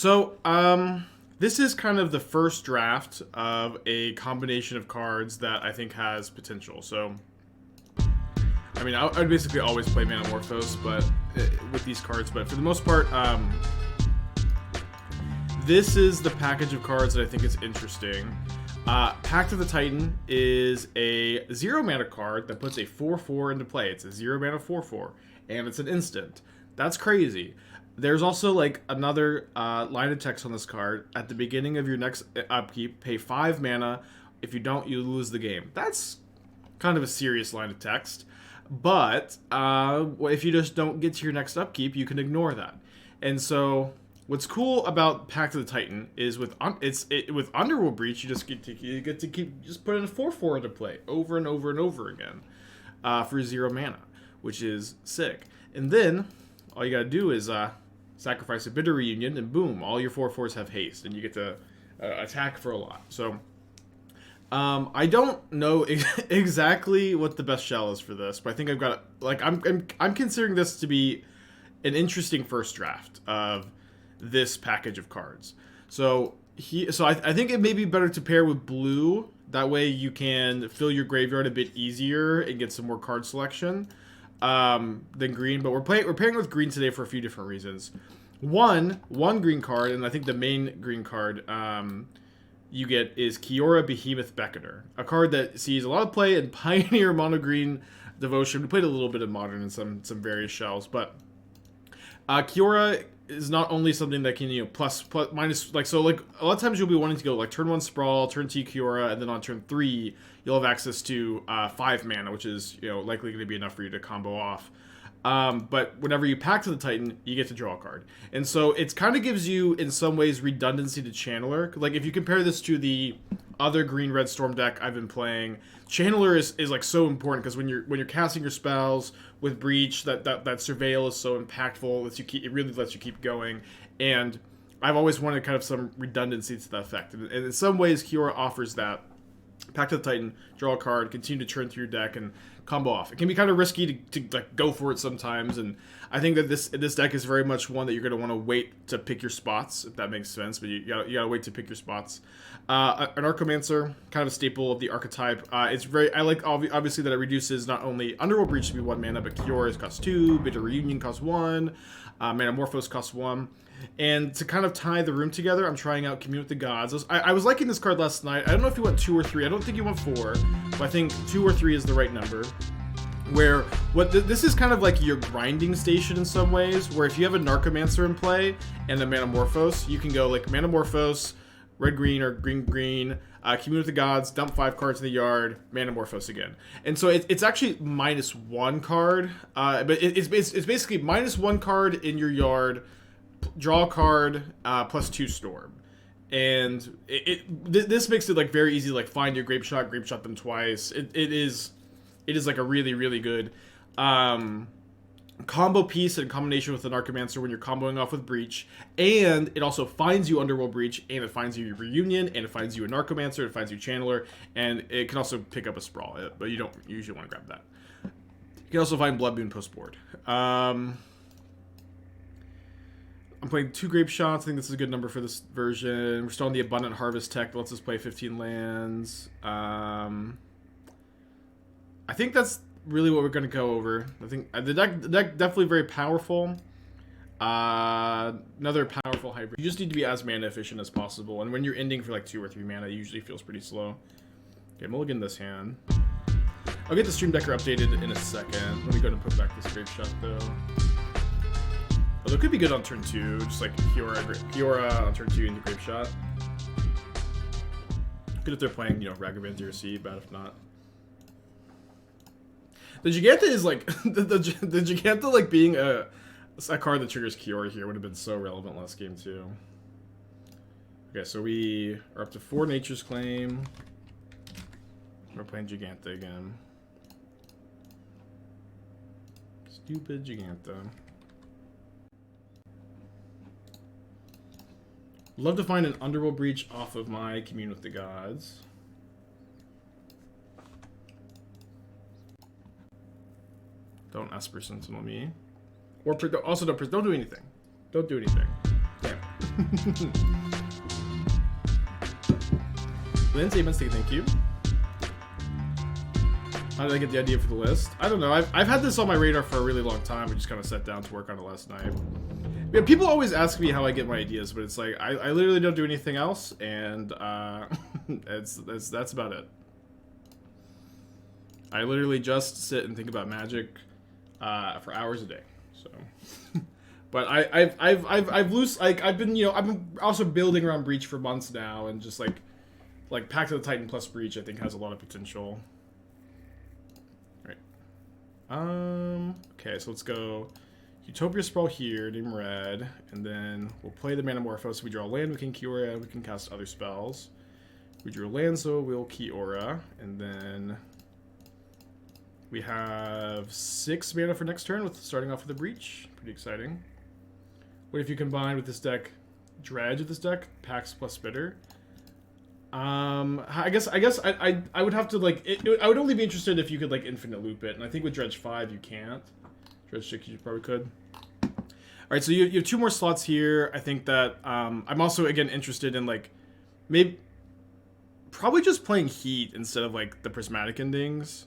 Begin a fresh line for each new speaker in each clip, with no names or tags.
So, this is kind of the first draft of a combination of cards that I think has potential. So, I mean, I'd basically always play Manamorphose, but with these cards. But for the most part, this is the package of cards that I think is interesting. Pact of the Titan is a 0-mana card that puts a 4/4 into play. It's a 0-mana 4/4, and it's an instant. That's crazy. There's also like another line of text on this card. At the beginning of your next upkeep, pay 5 mana. If you don't, you lose the game. That's kind of a serious line of text. But if you just don't get to your next upkeep, you can ignore that. And so what's cool about Pact of the Titan is with Underworld Breach, you get to keep just putting a 4/4 into play over and over and over again for 0 mana, which is sick. And then all you gotta do is sacrifice a Bitter Reunion, and boom, all your 4/4s have haste, and you get to attack for a lot. So I don't know exactly what the best shell is for this, but I think I've got I'm considering this to be an interesting first draft of this package of cards. So I think it may be better to pair with blue. That way you can fill your graveyard a bit easier and get some more card selection than green. But we're pairing with green today for a few different reasons. One green card, and I think the main green card you get is Kiora Behemoth Beckoner, a card that sees a lot of play in Pioneer mono green Devotion. We played a little bit of Modern in some various shells, but Kiora is not only something that can, plus minus, like, so, like, a lot of times you'll be wanting to go, like, turn 1 Sprawl, turn 2 Kiora, and then on turn 3, you'll have access to 5 mana, which is, likely going to be enough for you to combo off. But whenever you Pact to the Titan, you get to draw a card. And so it kind of gives you, in some ways, redundancy to Channeler. Like, if you compare this to the other green-red Storm deck I've been playing, Channeler is like, so important, because when you're casting your spells with Breach, that Surveil is so impactful. It really lets you keep going. And I've always wanted kind of some redundancy to that effect. And in some ways, Kiora offers that. Pact to the Titan, draw a card, continue to churn through your deck, and combo off. It can be kind of risky to like go for it sometimes, and I think that this deck is very much one that you're going to want to wait to pick your spots, if that makes sense, but you gotta wait to pick your spots. Anarchomancer, kind of a staple of the archetype. I like obviously that it reduces not only Underworld Breach to be 1 mana, but Kiora's costs 2, Bitter Reunion costs 1, Manamorphose costs 1. And to kind of tie the room together, I'm trying out Commune with the Gods. I was liking this card last night. I don't know if you want 2 or 3. I don't think you want 4, but I think 2 or 3 is the right number. Where this is kind of like your grinding station in some ways, where if you have a Narcomancer in play and a Manamorphose, you can go like Manamorphose, red-green or green-green, Commune with the Gods, dump 5 cards in the yard, Manamorphose again. And so it's actually -1 card, but it's basically -1 card in your yard, draw a card, +2 Storm. And this makes it like very easy to like find your Grapeshot them twice. It is like a really, really good combo piece in combination with the Narcomancer when you're comboing off with Breach. And it also finds you Underworld Breach, and it finds you your Reunion, and it finds you a Narcomancer, it finds you Channeler, and it can also pick up a Sprawl, but you don't usually want to grab that. You can also find Blood Moon post board. I'm playing 2 Grapeshots. I think this is a good number for this version. We're still on the Abundant Harvest tech that lets us play 15 lands. I think that's really what we're going to go over. I think the deck definitely very powerful. Another powerful hybrid. You just need to be as mana efficient as possible. And when you're ending for like 2 or 3 mana, it usually feels pretty slow. Okay, mulligan this hand. I'll get the Stream Decker updated in a second. Let me go and put back this Grapeshot though. Although it could be good on turn 2, just like Kiora on turn 2 into Grapeshot. Good if they're playing, Ragavan Sea, bad if not. The Jegantha is like the Jegantha like being a card that triggers Kiora here would have been so relevant last game too. Okay, so we are up to 4 Nature's Claim. We're playing Jegantha again. Stupid Jegantha. Love to find an Underworld Breach off of my Commune with the Gods. Don't Esper Sentinel me. Or also don't do anything. Don't do anything. Damn. Lindsay, thank you. How did I get the idea for the list? I don't know. I've had this on my radar for a really long time. I just kind of sat down to work on it last night. Yeah, people always ask me how I get my ideas, but it's like I literally don't do anything else, and that's about it. I literally just sit and think about Magic for hours a day. So, but I've been also building around Breach for months now, and just like Pact of the Titan plus Breach, I think has a lot of potential. Okay, so let's go Utopia Sprawl here, name red, and then we'll play the Manamorphose. We draw land, we can Kiora, we can cast other spells. We drew land, so we'll Kiora, and then we have 6 mana for next turn, with starting off with a Breach. Pretty exciting. What if you combine with this deck, Dredge with this deck, Pax plus Bitter? I guess I would have to like I would only be interested if you could like infinite loop it, and I think with Dredge 5 you can't. Dredge 6 you probably could. All right, so you have 2 more slots here. I think that I'm also again interested in like maybe probably just playing Heat instead of like the Prismatic Endings,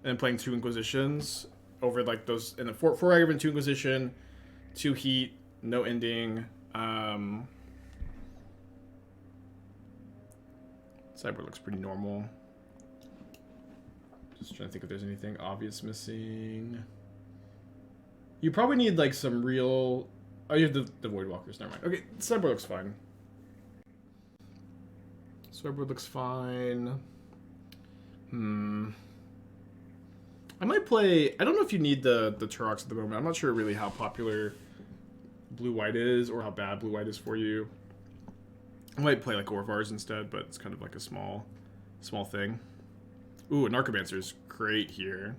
and playing 2 Inquisitions over like those in the 4 Aggravant, 2 Inquisition, 2 Heat, no ending. Sideboard looks pretty normal. Just trying to think if there's anything obvious missing. You probably need like some real... Oh, you have the Voidwalkers, never mind. Okay, sideboard looks fine. Sideboard looks fine. I might play... I don't know if you need the Turox at the moment. I'm not sure really how popular blue-white is, or how bad blue-white is for you. I might play like Orvars instead, but it's kind of like a small thing. Ooh, Anarchomancer is great here.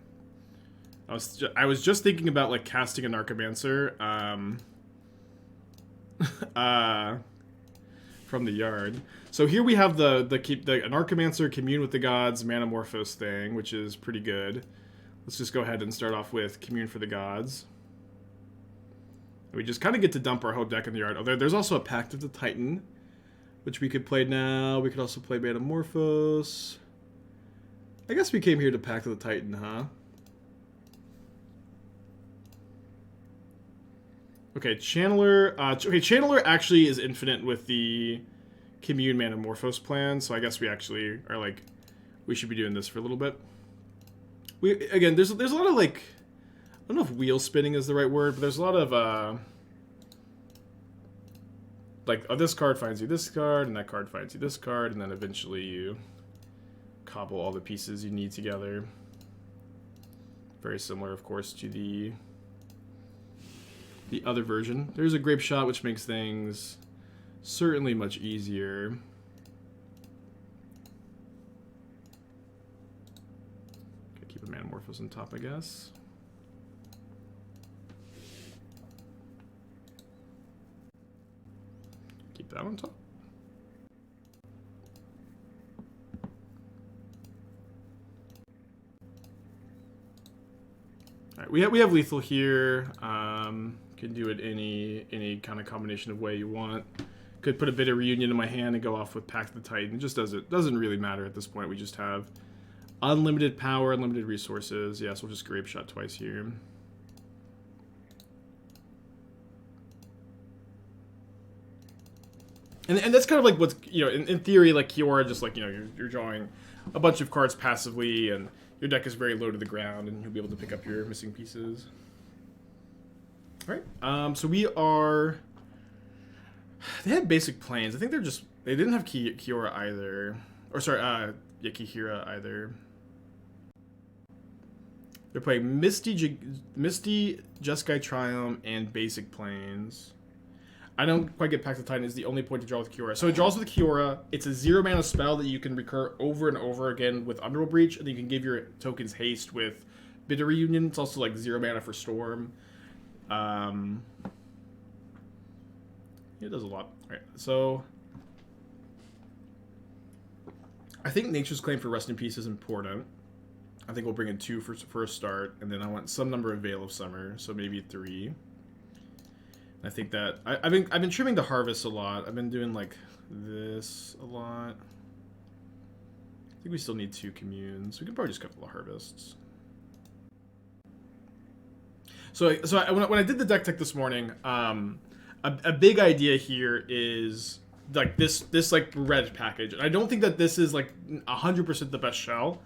I was just thinking about like casting a Anarchomancer from the yard. So here we have the Anarchomancer Commune with the Gods Manamorphose thing, which is pretty good. Let's just go ahead and start off with Commune for the Gods. We just kind of get to dump our whole deck in the yard. Oh, there's also a Pact of the Titan, which we could play now. We could also play Manamorphose. I guess we came here to Pact of the Titan, huh? Okay, Channeler. Channeler actually is infinite with the Commune Manamorphose plan, so I guess we actually are like, we should be doing this for a little bit. Again, there's a lot of like, I don't know if wheel spinning is the right word, but there's a lot of like, oh, this card finds you this card, and that card finds you this card, and then eventually you cobble all the pieces you need together. Very similar, of course, to the other version. There's a Grapeshot, which makes things certainly much easier. Okay, keep a Manamorphose on top, I guess. Keep that on top. All right, we have lethal here. Can do it any kind of combination of way you want. Could put a bit of Reunion in my hand and go off with Pact of the Titan. It just doesn't really matter at this point. We just have unlimited power, unlimited resources. Yeah, so we'll just Grapeshot twice here. And that's kind of like what's, you know, in theory, like Kiora, just like, you know, you're drawing a bunch of cards passively, and your deck is very low to the ground, and you'll be able to pick up your missing pieces. All right, so we are... They had basic planes. I think they didn't have Kiora either. Or sorry, yeah, Kihira either. They're playing Misty, Jeskai Triumph, and basic planes. I don't quite get Pact of the Titan is the only point to draw with Kiora. So it draws with Kiora. It's a 0 mana spell that you can recur over and over again with Underworld Breach, and then you can give your tokens haste with Bitter Reunion. It's also like 0 mana for Storm. It does a lot. Alright, so I think Nature's Claim for Rest in Peace is important. I think we'll bring in 2 for a start, and then I want some number of Veil of Summer, so maybe 3. I think that I've been trimming the harvest a lot. I've been doing like this a lot. I think we still need 2 communes. We could probably just cut the harvests. So when I did the deck tech this morning, a big idea here is like this like red package. And I don't think that this is like 100% the best shell,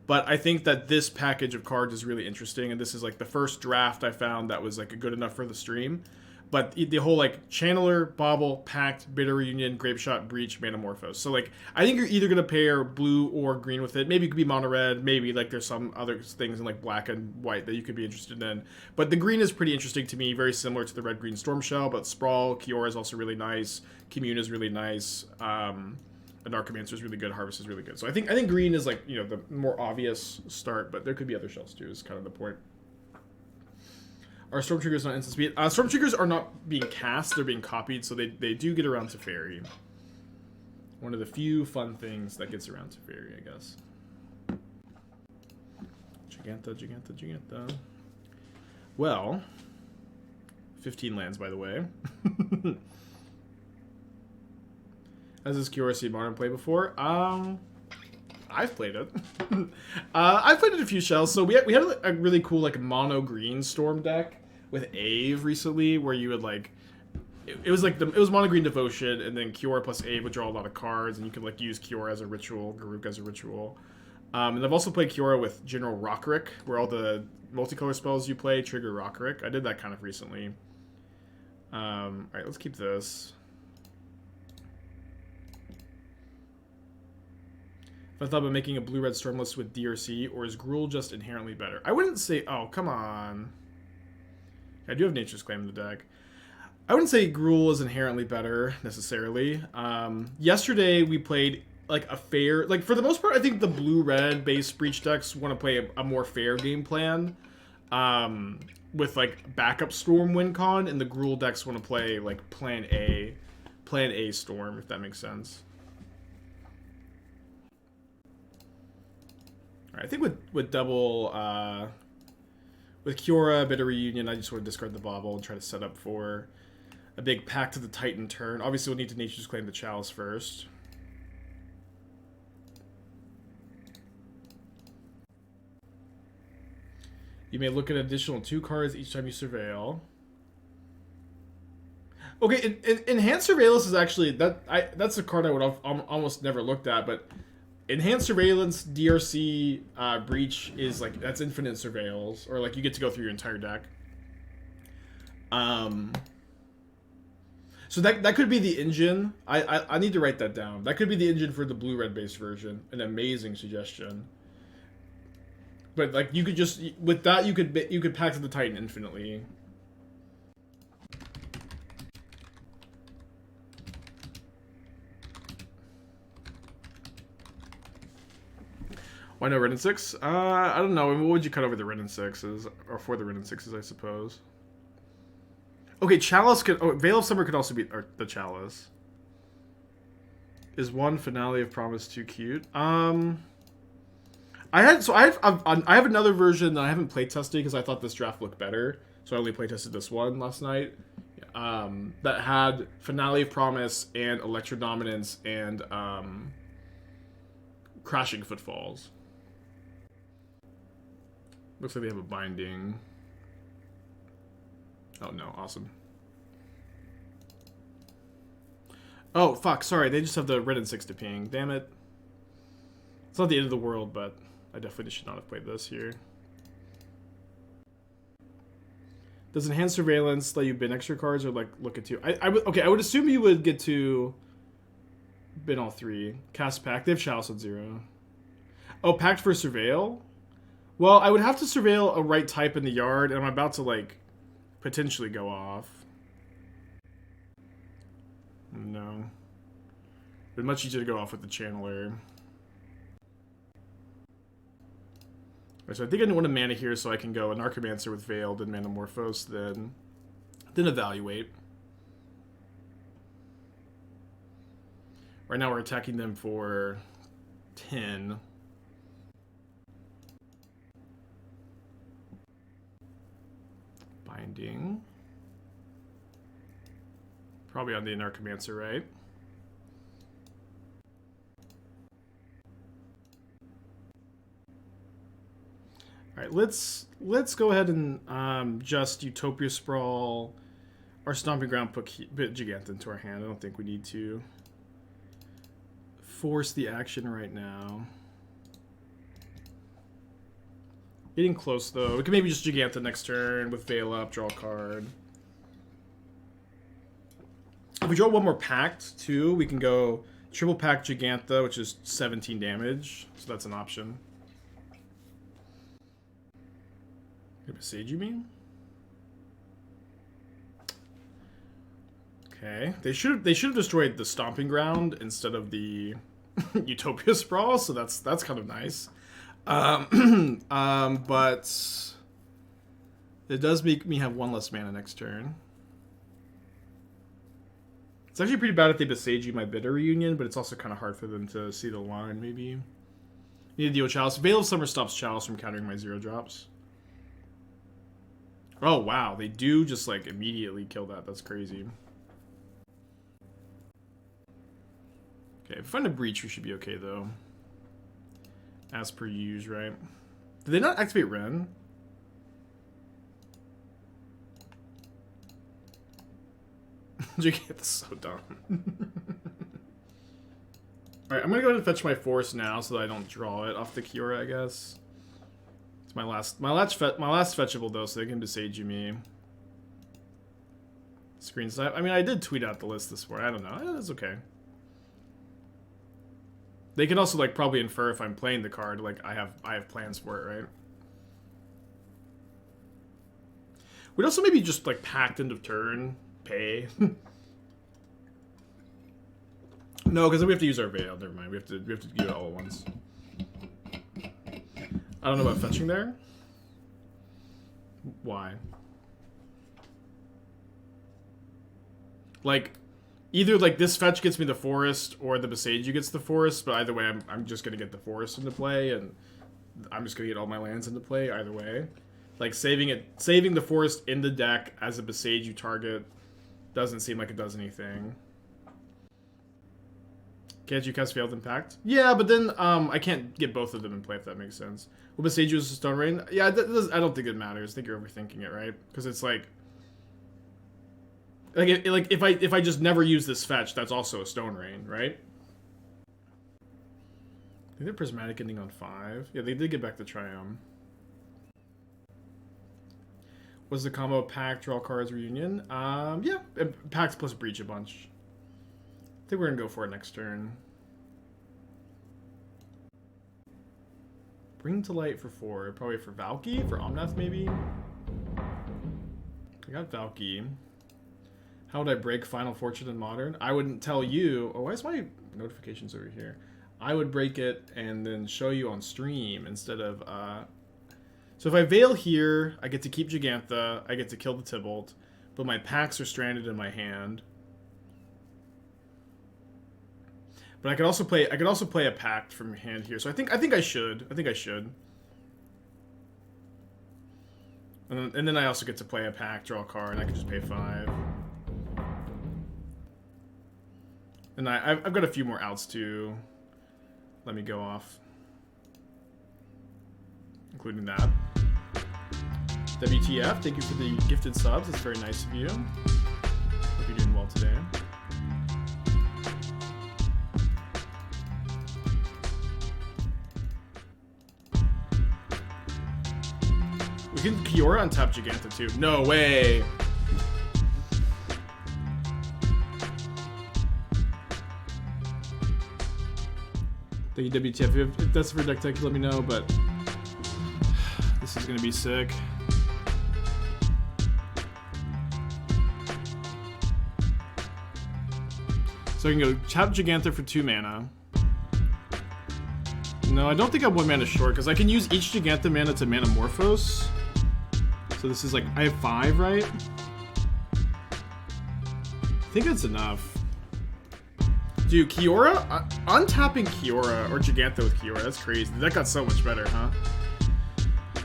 but I think that this package of cards is really interesting. And this is like the first draft I found that was like good enough for the stream. But the whole, like, Channeler, Bauble, Pact, Bitter Reunion, Grapeshot, Breach, Manamorphose. So, like, I think you're either going to pair blue or green with it. Maybe it could be mono-red. Maybe, like, there's some other things in, like, black and white that you could be interested in. But the green is pretty interesting to me. Very similar to the red-green Storm Shell. But Sprawl, Kiora is also really nice. Commune is really nice. Anarchomancer is really good. Harvest is really good. So I think green is, like, you know, the more obvious start. But there could be other shells, too, is kind of the point. Are Storm Triggers not instant speed? Storm Triggers are not being cast, they're being copied, so they do get around Teferi. One of the few fun things that gets around Teferi, I guess. Jegantha. Well, 15 lands, by the way. Has this Kiora seen Modern play before? I've played it. I've played it a few shells. So we had a really cool like mono green storm deck with Ave recently, where you would like it was mono green devotion, and then Kiora plus Ave would draw a lot of cards, and you could like use Kiora as a ritual, Garuk as a ritual. And I've also played Kiora with General Rockrick, where all the multicolor spells you play trigger Rockrick. I did that kind of recently. All right, let's keep this. If I thought about making a blue-red Stormless with DRC, or is Gruul just inherently better? I wouldn't say... Oh, come on. I do have Nature's Claim in the deck. I wouldn't say Gruul is inherently better, necessarily. Yesterday, we played, like, a fair... Like, for the most part, I think the blue-red base Breach decks want to play a more fair game plan. With, like, backup Storm win con, and the Gruul decks want to play, like, Plan A Storm, if that makes sense. I think with double, with Kiora, Bitter Reunion, I just want to discard the Bauble and try to set up for a big Pact to the Titan turn. Obviously, we'll need to Nature's Claim the Chalice first. You may look at an additional 2 cards each time you surveil. Okay, Enhanced Surveillance is actually, that's a card I would have almost never looked at, but... Enhanced Surveillance, DRC, Breach is like, that's infinite surveils, or like you get to go through your entire deck. So that could be the engine. I need to write that down. That could be the engine for the blue-red base version. An amazing suggestion. But like you could just, with that you could Pact to the Titan infinitely. Why no Red and 6? I don't know. I mean, what would you cut over the Red and 6s? Or for the Red and 6s, I suppose. Okay, Chalice could... Oh, Veil of Summer could also be the Chalice. Is one Finale of Promise too cute? I have another version that I haven't playtested because I thought this draft looked better. So I only playtested this one last night. That had Finale of Promise and Electrodominance and Crashing Footfalls. Looks like they have a binding. Oh no, awesome. Oh, fuck, sorry, they just have the Red and 6 to ping. Damn it. It's not the end of the world, but I definitely should not have played this here. Does Enhanced Surveillance let you bin extra cards or, like, look at 2? I would assume you would get to bin all 3. Cast Pact. They have Chalice on 0. Oh, Pact for Surveil? Well, I would have to surveil a right type in the yard, and I'm about to, like, potentially go off. No. It'd be much easier to go off with the Channeler. Right, so I think I want a mana here so I can go Anarchomancer with Veiled and Manamorphose, then Evaluate. Right now we're attacking them for 10. Binding. Probably on the Anarchomancer, right? All right, let's go ahead and just Utopia Sprawl our Stomping Ground, put Jegantha into our hand. I don't think we need to force the action right now. Getting close though. We can maybe just Jegantha next turn with Veil up, draw a card. If we draw one more Pact too, we can go triple Pact Jegantha, which is 17 damage. So that's an option. Sage, you mean? Okay, they should have destroyed the Stomping Ground instead of the Utopia Sprawl, so that's kind of nice. But it does make me have one less mana next turn. It's actually pretty bad if they Besage my Bitter Reunion, but it's also kind of hard for them to see the line. Maybe need to deal with Chalice. Veil of Summer stops Chalice from countering my 0-drops. Oh wow, they do just like immediately kill that. That's crazy. Okay, if we find a breach, we should be okay, though. As per usual, right? Did they not activate Ren? That's so dumb. Alright, I'm gonna go ahead and fetch my force now so that I don't draw it off the Kiora, I guess. It's my last fetchable, though, so they can Besage me. Screen snap. I mean, I did tweet out the list this morning. I don't know. That's okay. They can also like probably infer if I'm playing the card, like I have plans for it, right? We'd also maybe just like Pact end of turn, pay. No, because then we have to use our Veil. Never mind. We have to do it all at once. I don't know about fetching there. Why? Like, either like this fetch gets me the forest or the Besage gets the forest, but either way I'm just gonna get the forest into play, and I'm just gonna get all my lands into play either way. Like saving the forest in the deck as a Besage target doesn't seem like it does anything. Can't you cast Veiled Impact? Yeah, but then I can't get both of them in play, if that makes sense. Will Besage use a Stone Rain? Yeah, I don't think it matters. I think you're overthinking it, right? Because it's like if I just never use this fetch, that's also a Stone Rain, right? I think they're Prismatic ending on 5. Yeah, they did get back to Triumph. Was the combo Pact, draw cards, reunion? Yeah, Pact plus Breach a bunch. I think we're gonna go for it next turn. Bring to light for 4. Probably for Valky, for Omnath maybe. I got Valky. How would I break Final Fortune in Modern? I wouldn't tell you. Oh, why is my notifications over here? I would break it and then show you on stream instead of. So if I Veil here, I get to keep Jegantha. I get to kill the Tybalt, but my Pacts are stranded in my hand. But I could also play. I could also play a Pact from hand here. So I think I should. And then I also get to play a Pact, draw a card, and I can just pay 5. And I've got a few more outs too. Let me go off, including that. WTF? Thank you for the gifted subs. It's very nice of you. Hope you're doing well today. We can Kiora on tap Jegantha too. No way. Thank you, WTF. If that's for deck tech, let me know, but this is gonna be sick. So I can go tap Jegantha for 2 mana. No, I don't think I'm 1 mana short, because I can use each Jegantha mana to Manamorphose. So this is like, I have 5, right? I think that's enough. Dude, Kiora? Untapping Kiora, or Jegantha with Kiora, that's crazy. That got so much better, huh?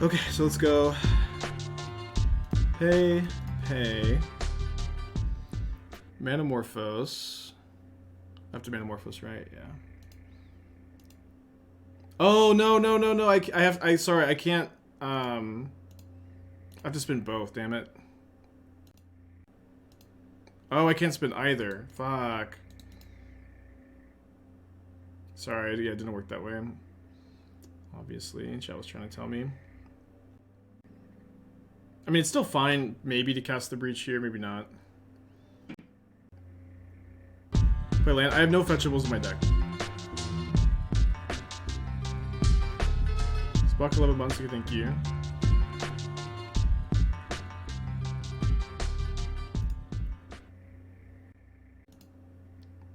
Okay, so let's Manamorphose. I have to Manamorphose, right? Yeah. Oh, no. Sorry, I can't, I have to spin both, damn it. Oh, I can't spin either. Fuck. Sorry, yeah, it didn't work that way. Obviously, chat was trying to tell me. I mean, it's still fine, maybe, to cast the Breach here, maybe not. Wait, land. I have no fetchables in my deck. Spuck 11 months, thank you.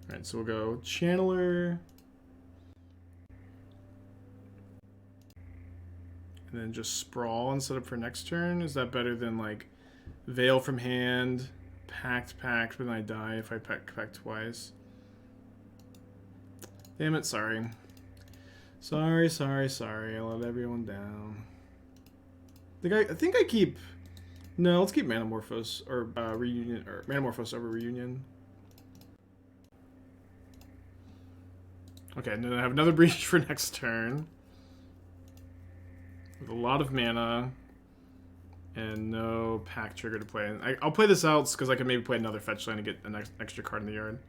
Alright, so we'll go Channeler. And then just Sprawl and set up for next turn. Is that better than, like, Veil from hand, Pact, but then I die if I Pact twice? Damn it, sorry. Sorry. I let everyone down. I think I keep... No, let's keep Manamorphose or Reunion, or Manamorphose over Reunion. Okay, and then I have another Breach for next turn. With a lot of mana. And no Pact trigger to play. And I'll play this out because I can maybe play another fetch land and get an extra card in the yard.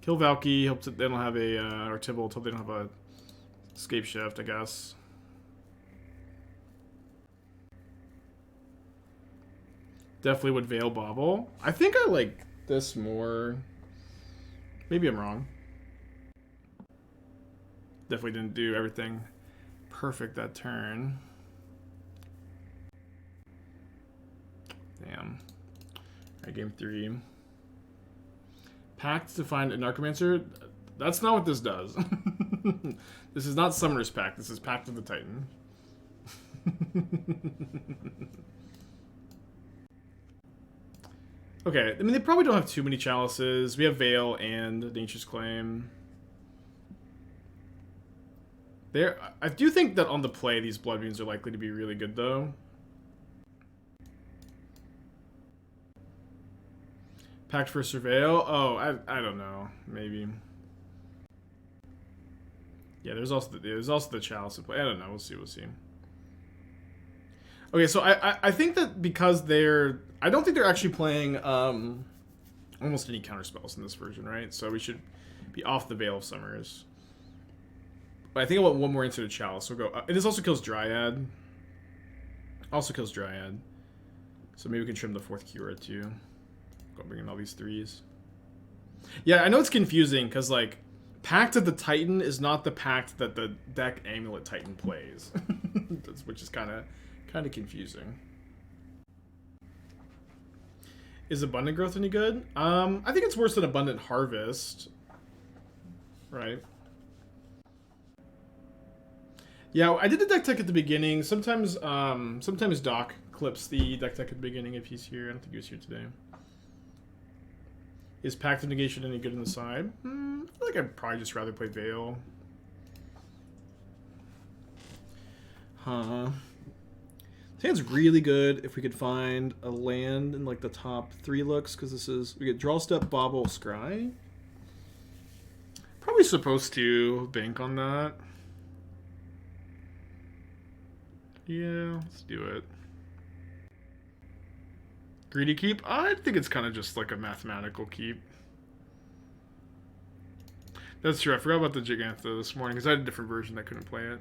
Kill Valky, hope that they don't have a, or Tybalt, hope they don't have a escape shift, I guess. Definitely would Veil Bauble. I think I like this more. Maybe I'm wrong. Definitely didn't do everything perfect that turn. Damn. Alright, game 3. Pact to find a Anarchomancer. That's not what this does. This is not Summoner's Pact. This is Pact of the Titan. Okay, I mean, they probably don't have too many chalices. We have Veil and Nature's Claim. I do think that on the play, these Blood Moons are likely to be really good, though. Pact for Surveil? Oh, I don't know. Maybe. Yeah, there's also the Chalice to play. I don't know. We'll see. Okay, so I think that because I don't think they're actually playing almost any counter spells in this version, right? So we should be off the Veil of Summers. But I think I want one more into the Chalice. We'll go. This also kills Dryad. So maybe we can trim the 4th Kiora too. Go bring in all these 3s. Yeah, I know it's confusing because like Pact of the Titan is not the Pact that the deck Amulet Titan plays, which is kind of confusing. Is Abundant Growth any good? I think it's worse than Abundant Harvest, right? Yeah, I did the deck tech at the beginning. Sometimes Doc clips the deck tech at the beginning if he's here. I don't think he was here today. Is Pact of Negation any good on the side? I feel like I'd probably just rather play Veil. Huh. This hand's really good if we could find a land in like the top 3 looks, because we get Draw Step, Bauble, Scry. Probably supposed to bank on that. Yeah, let's do it. Greedy keep? I think it's kind of just like a mathematical keep. That's true. I forgot about the Jegantha this morning because I had a different version that couldn't play it.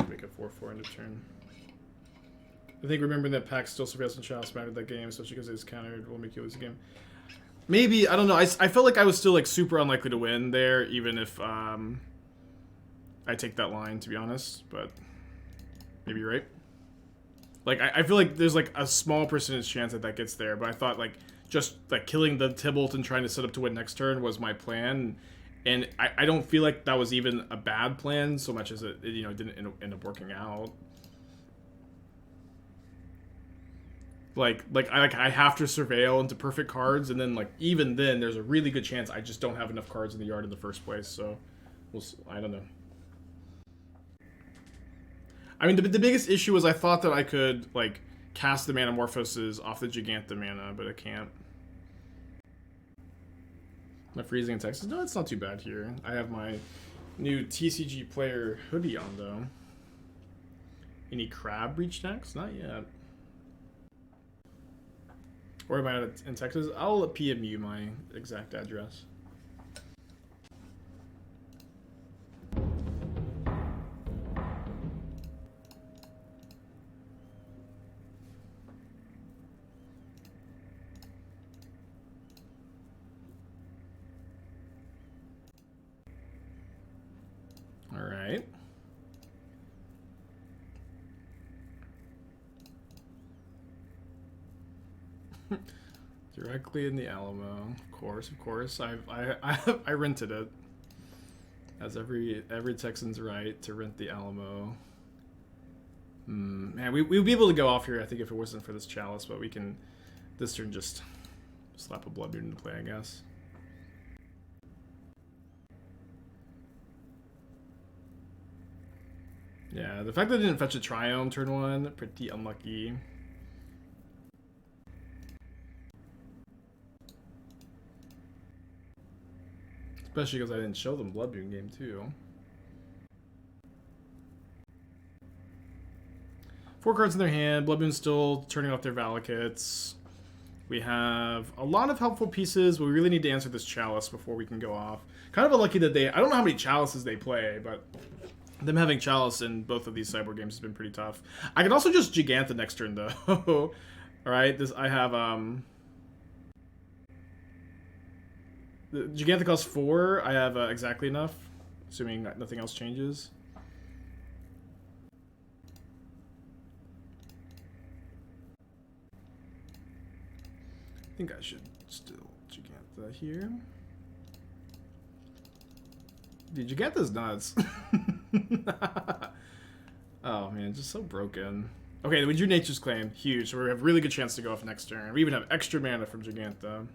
Make a 4/4 end of turn. I think remembering that Pact still surveils and Chalice mattered that game, especially because it's countered, will make you lose the game. Maybe, I don't know. I felt like I was still like super unlikely to win there, even if I take that line, to be honest, but maybe you're right. Like, I feel like there's like a small percentage chance that gets there, but I thought like just like killing the Tybalt and trying to set up to win next turn was my plan, and I don't feel like that was even a bad plan so much as it didn't end up working out. Like I have to surveil into perfect cards, and then like even then there's a really good chance I just don't have enough cards in the yard in the first place. So I don't know. I mean, the biggest issue was I thought that I could like cast the Manamorphoses off the Jegantha mana, but I can't. Am I freezing in Texas? No, it's not too bad here. I have my new TCG player hoodie on, though. Any crab breach decks? Not yet. Or am I in Texas? I'll PM you my exact address. All right. Directly in the Alamo, of course. I rented it, as every Texan's right to rent the Alamo. Man, we'd be able to go off here, I think, if it wasn't for this Chalice, but we can this turn just slap a Blood Moon into play, I guess. Yeah, the fact that I didn't fetch a Triome turn 1, pretty unlucky. Especially because I didn't show them Blood Moon game too. 4 cards in their hand. Blood Moon's still turning off their Valakuts. We have a lot of helpful pieces, but we really need to answer this Chalice before we can go off. Kind of unlucky that I don't know how many Chalices they play, but them having Chalice in both of these sideboard games has been pretty tough. I can also just Jegantha next turn though. Alright, I have the Jegantha costs 4. I have exactly enough, assuming that nothing else changes. I think I should still Jegantha here. Dude, Jegantha's nuts. Oh man, just so broken. Okay, we drew Nature's Claim. Huge. So we have a really good chance to go off next turn. We even have extra mana from Jegantha.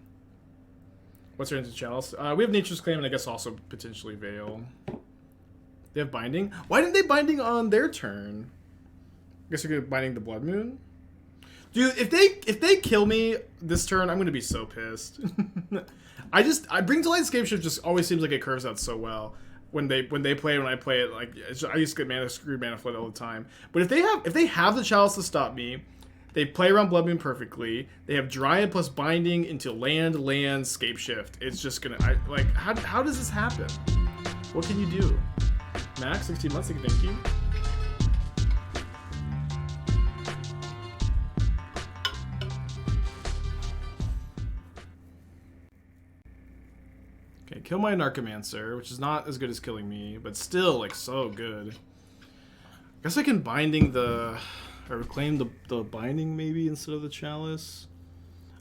What's our answer, Chalice? We have Nature's Claim and I guess also potentially Veil. They have Binding? Why didn't they Binding on their turn? I guess they're Binding the Blood Moon? Dude, if they kill me this turn, I'm gonna be so pissed. I Bring to Light Scapeshift just always seems like it curves out so well. When I play it, like I used to get screwed mana flood all the time. But if they have the Chalice to stop me, they play around Blood Moon perfectly. They have Dryad plus Binding into land, Scapeshift. It's just gonna how does this happen? What can you do? Max 16 months. Thank you. Okay, kill my Anarchomancer, which is not as good as killing me, but still like so good. I guess I can Binding or reclaim the Binding maybe instead of the Chalice,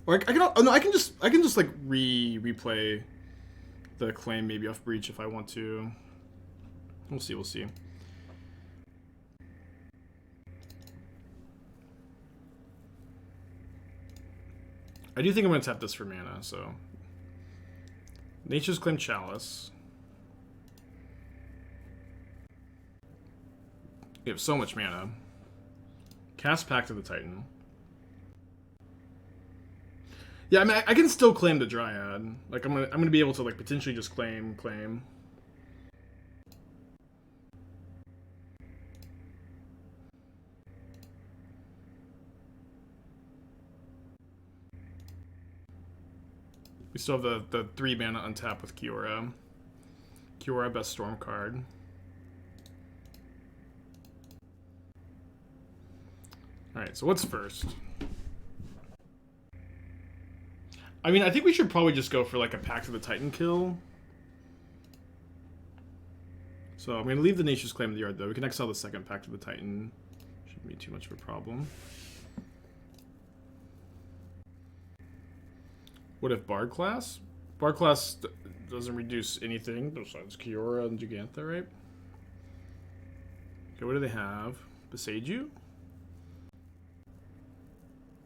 or I can just like replay the Claim maybe off Breach if I want to. We'll see. I do think I'm gonna tap this for mana, so Nature's Claim Chalice. We have so much mana. Cast Pact of the Titan. Yeah, I mean, I can still claim the Dryad. Like, I'm gonna be able to like potentially just claim. We still have the 3 mana untap with Kiora. Kiora, best Storm card. Alright, so what's first? I mean, I think we should probably just go for like a Pact of the Titan kill. So I'm going to leave the Nature's Claim in the yard though. We can exile the second Pact of the Titan. Shouldn't be too much of a problem. What if Bard class? Bard class doesn't reduce anything besides Kiora and Jegantha, right? Okay, what do they have? Beseiju?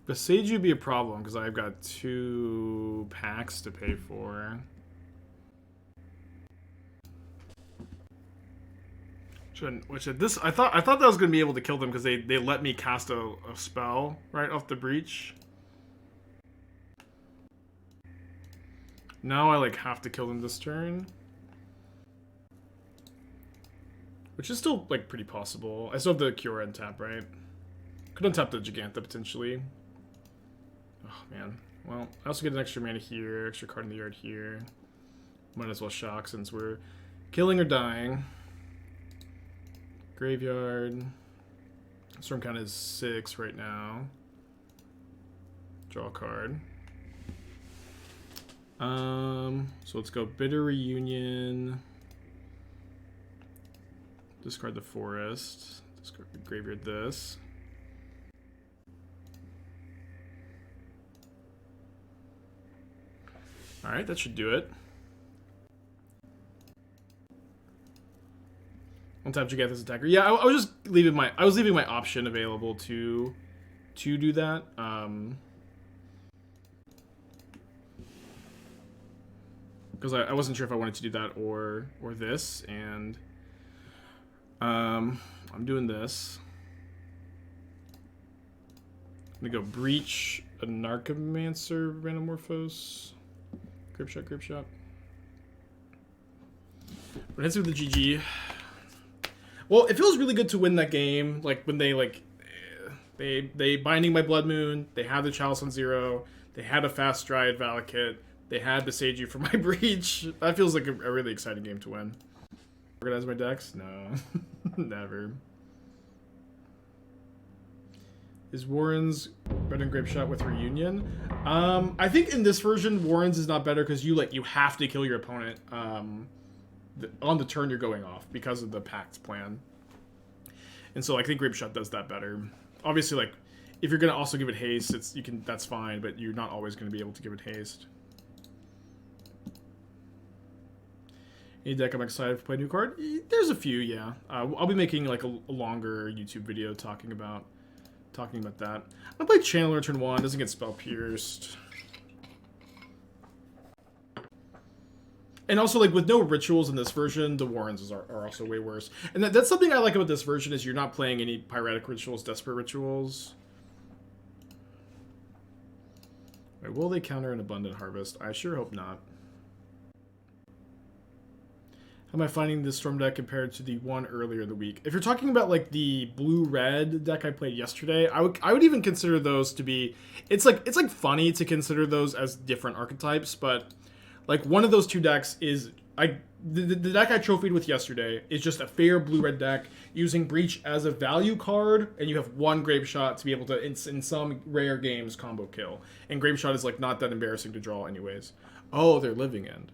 Beseiju would be a problem because I've got 2 packs to pay for. I thought that was gonna be able to kill them because they let me cast a spell right off the breach. Now I like have to kill them this turn, which is still like pretty possible. I still have the Kiora on tap, right? Could untap the Jegantha potentially. Oh man. Well, I also get an extra mana here, extra card in the yard here. Might as well shock since we're killing or dying. Graveyard. Storm count is 6 right now. Draw a card. So let's go Bitter Reunion. Discard the forest. Discard the graveyard this. Alright, that should do it. One time Jegantha's attacker. Yeah, I was just leaving my option available to do that. Because I wasn't sure if I wanted to do that or this, and I'm doing this. I'm gonna go Breach, Anarchomancer, Manamorphose, Grapeshot. But hits with the GG. Well, it feels really good to win that game. Like when they binding my Blood Moon, they had the Chalice on 0, they had a fast Dryad Valakut, they had the Seiju for my Breach. That feels like a really exciting game to win. Organize my decks? No. Never. Is Warren's better than Grapeshot with Reunion? I think in this version, Warren's is not better because you have to kill your opponent on the turn you're going off because of the Pact plan. And so I think Grapeshot does that better. Obviously, like if you're gonna also give it haste, that's fine, but you're not always gonna be able to give it haste. Any deck I'm excited to play a new card? There's a few, yeah. I'll be making like a longer YouTube video talking about that. I play Channeler turn 1, doesn't get spell pierced. And also, like, with no rituals in this version, the Warrens are also way worse. And that's something I like about this version is you're not playing any Pyretic rituals, Desperate rituals. Wait, will they counter an Abundant Harvest? I sure hope not. How am I finding this Storm deck compared to the one earlier in the week? If you're talking about like the blue-red deck I played yesterday, I would even consider those to be... It's like funny to consider those as different archetypes, but like one of those two decks is... The deck I trophied with yesterday is just a fair blue-red deck using Breach as a value card, and you have one Grapeshot to be able to, in some rare games, combo kill. And Grapeshot is like not that embarrassing to draw anyways. Oh, they're Living End.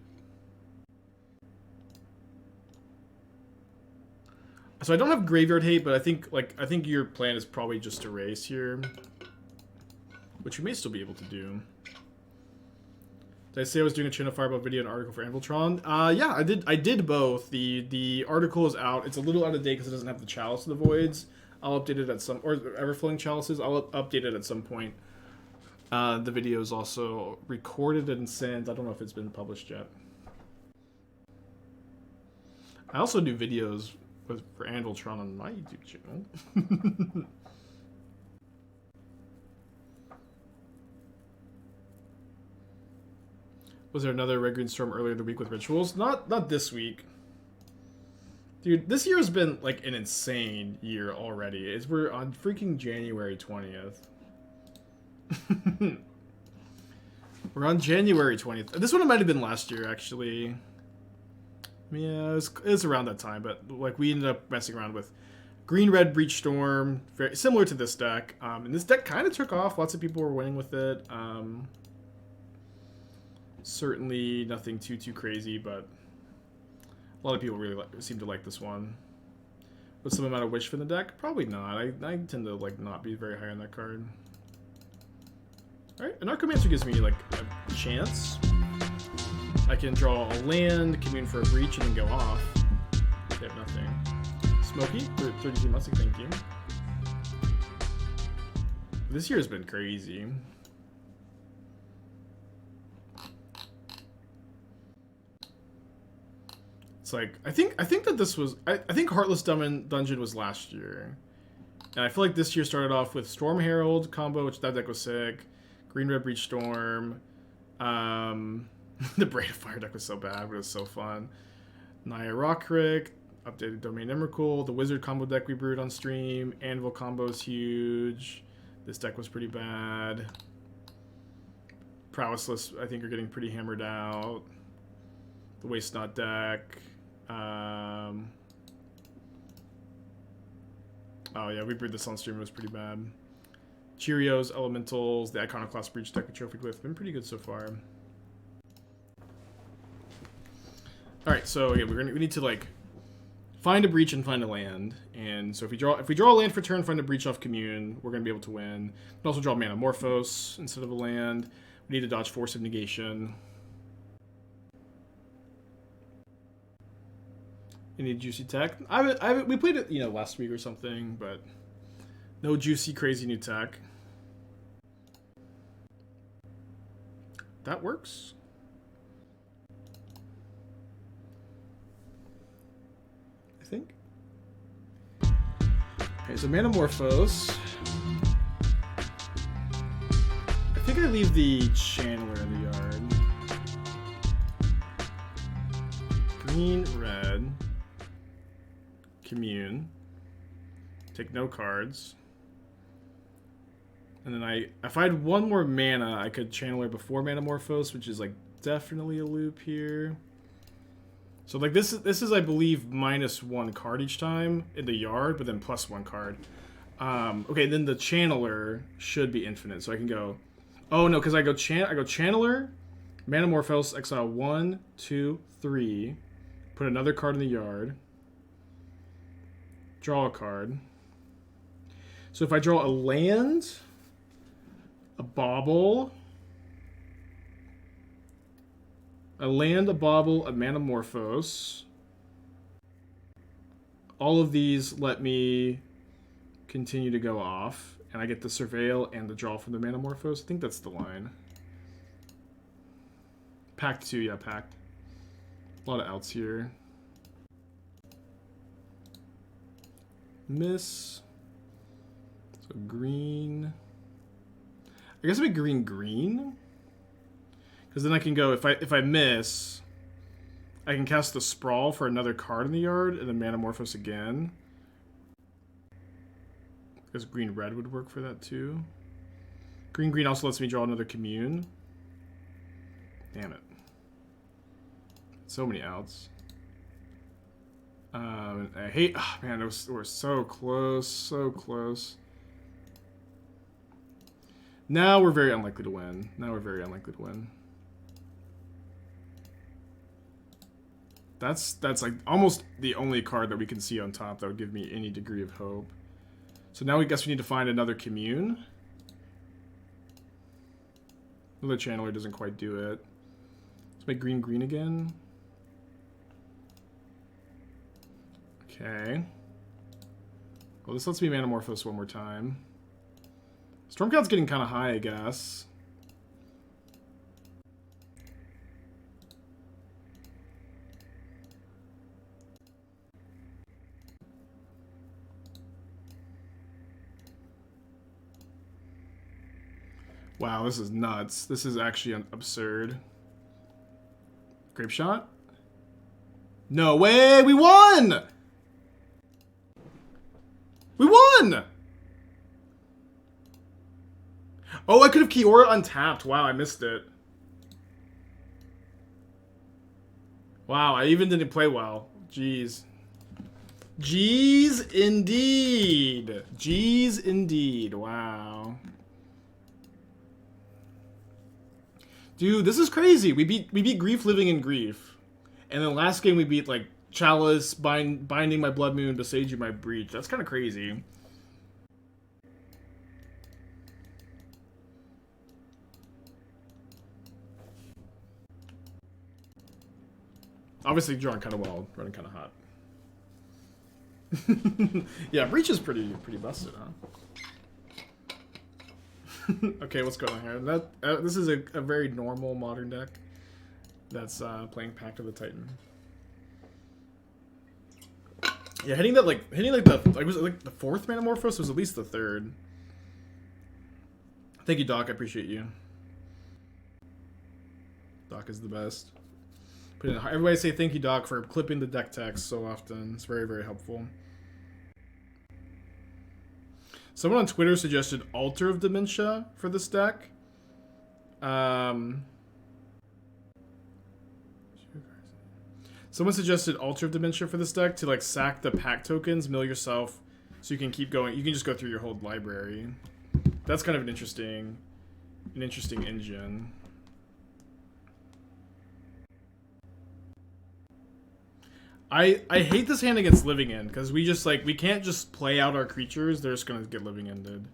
So I don't have Graveyard Hate, but I think your plan is probably just to race here, which you may still be able to do. Did I say I was doing a Channel Fireball video and article for Anviltron? Yeah, I did both. The article is out. It's a little out of date because it doesn't have the Chalice of the Voids. I'll update it at some, or Everflowing Chalices. I'll update it at some point. The video is also recorded and sent. I don't know if it's been published yet. I also do videos for Anviltron on my YouTube channel. Was there another Red Green Storm earlier in the week with rituals? Not this week. Dude, this year has been like an insane year already. We're on freaking January 20th. We're on January 20th. This one might have been last year, actually. Yeah, it was around that time, but like we ended up messing around with Green-Red Breach Storm, very similar to this deck. And this deck kind of took off. Lots of people were winning with it. Certainly nothing too crazy, but a lot of people really seem to like this one. With some amount of Wish from the deck? Probably not. I tend to like not be very high on that card. Alright, Anarchomancer gives me like a chance. I can draw a land, commune for a breach, and then go off. They have nothing. Smokey, 32 months, thank you. This year has been crazy. It's like I think that this was I think Heartless Dungeon was last year, and I feel like this year started off with Storm Herald combo, which that deck was sick. Green Red Breach Storm. The Braid of Fire deck was so bad, but it was so fun. Naya Rockrick, updated Domain Emrakul, the Wizard combo deck we brewed on stream. Anvil combo is huge. This deck was pretty bad. Prowess lists, I think, are getting pretty hammered out. The Waste Not deck. Oh yeah, we brewed this on stream. It was pretty bad. Cheerios, Elementals, the Iconoclast Breach deck we trophied with. Been pretty good so far. Alright, so yeah, we need to like find a breach and find a land. And so if we draw a land for turn, find a breach off Commune, we're gonna be able to win. We can also draw Manamorphose instead of a land. We need to dodge Force of Negation. Any juicy tech? we played it, you know, last week or something, but no juicy, crazy new tech. That works. I think. Okay, so Manamorphose. I think I leave the Channeler in the yard. Green, red. Commune. Take no cards. And then if I had one more mana, I could Channeler before Manamorphose, which is like definitely a loop here. So like this is I believe -1 card each time in the yard, but then +1 card. Okay, then the Channeler should be infinite, so I can go. Oh no, because I go Channeler, Manamorphose, exile 1, 2, 3, put another card in the yard, draw a card. So if I draw a land, a Bauble, a Bauble, a Manamorphose, all of these let me continue to go off, and I get the Surveil and the draw from the Manamorphose. I think that's the line. Pact 2, yeah, Pact. A lot of outs here. Miss. So green. I guess it'd be green. Because then I can go, if I miss, I can cast the Sprawl for another card in the yard, and then Manamorphose again. Because green-red would work for that too. Green-green also lets me draw another Commune. Damn it. So many outs. I hate... Oh, man, we're so close. So close. Now we're very unlikely to win. That's like almost the only card that we can see on top that would give me any degree of hope. So now we guess we need to find another Commune. The Channeler doesn't quite do it. Let's make green again. Okay. Well, this lets me Manamorphose one more time. Stormcloud's getting kind of high, I guess. Wow, this is nuts. This is actually absurd. Grapeshot? No way! We won! We won! Oh, I could have Kiora untapped. Wow, I missed it. Wow, I even didn't play well. Jeez. Jeez, indeed. Jeez, indeed. Wow. Dude, this is crazy. We beat Grief Living in Grief. And then last game we beat, like, Chalice, Binding My Blood Moon, Besage My Breach. That's kind of crazy. Obviously drawing kind of well, running kind of hot. Yeah, Breach is pretty busted, huh? Okay, what's going on here? This is a very normal modern deck that's playing Pact of the Titan. Yeah, hitting was it like the fourth Manamorphose was at least the third. Thank you, Doc. I appreciate you. Doc is the best. Everybody say thank you, Doc, for clipping the deck text so often. It's very, very helpful. Someone on Twitter suggested Altar of Dementia for this deck. Someone suggested Altar of Dementia for this deck to like sack the Pact tokens, mill yourself, so you can keep going. You can just go through your whole library. That's kind of an interesting engine. I hate this hand against Living End because we can't just play out our creatures. They're just gonna get Living Ended.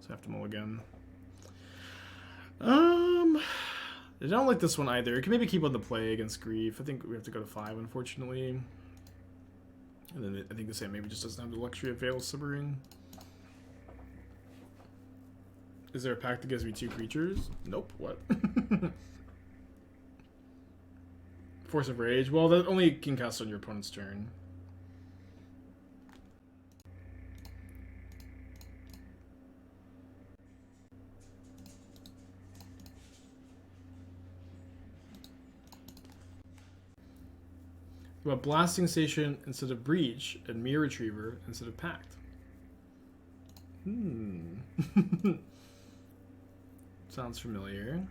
So I have to mulligan. I don't like this one either. It can maybe keep on the play against Grief. I think we have to go to 5, unfortunately. And then I think the same maybe just doesn't have the luxury of Veil Simmering. Is there a pact that gives me 2 creatures? Nope. What? Force of Rage. Well, that only can cast on your opponent's turn. About Blasting Station instead of Breach and Mirror Retriever instead of Pact. Sounds familiar.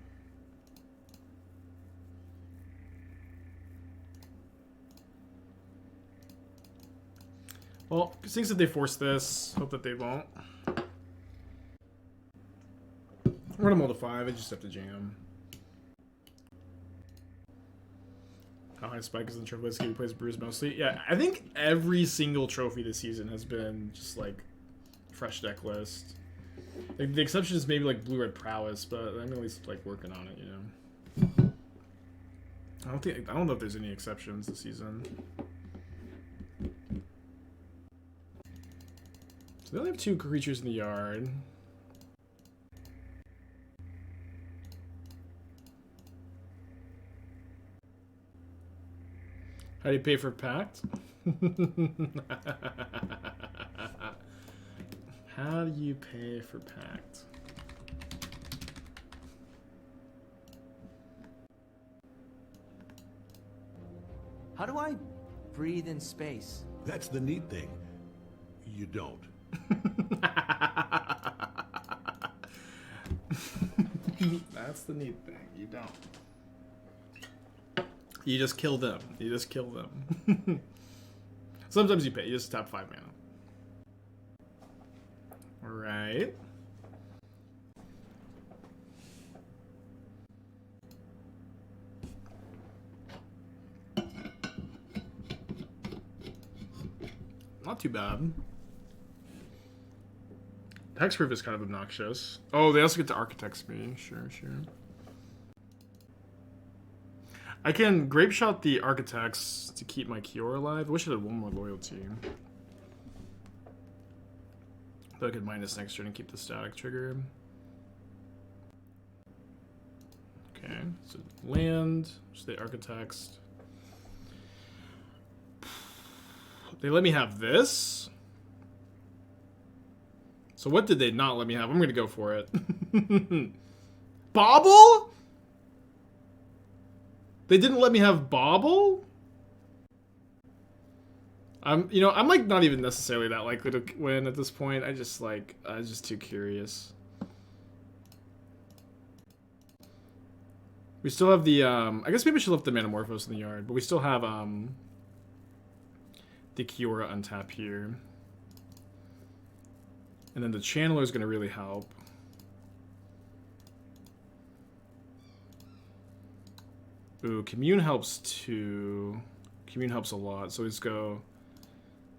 Well, seems that they force this. Hope that they won't. We're gonna mull to 5. I just have to jam. How high Spike is in the trophy list? He plays Bruise mostly. Yeah, I think every single trophy this season has been just like fresh deck list. Like, the exception is maybe like Blue-Red Prowess, but I'm at least like working on it, you know. I don't know if there's any exceptions this season. So they only have 2 creatures in the yard. How do you pay for Pact? How do you pay for Pact?
How do I breathe in space?
That's the neat thing. You don't.
That's the neat thing. You don't. You just kill them. You just kill them. Sometimes you pay. You just tap 5 mana. Alright. Not too bad. Hexproof is kind of obnoxious. Oh, they also get to Architects me. Sure, sure. I can Grapeshot the Architects to keep my Kiora alive. I wish I had 1 more loyalty. But I could minus next turn and keep the static trigger. Okay, so land, so the Architects. They let me have this? So what did they not let me have? I'm gonna go for it. Bauble? They didn't let me have Bauble? I'm like not even necessarily that likely to win at this point. I was just too curious. We still have the, I guess maybe we should lift the Manamorphose in the yard, but we still have, the Kiora untap here. And then the Channeler is going to really help. Ooh, Commune helps too. Commune helps a lot. So let's go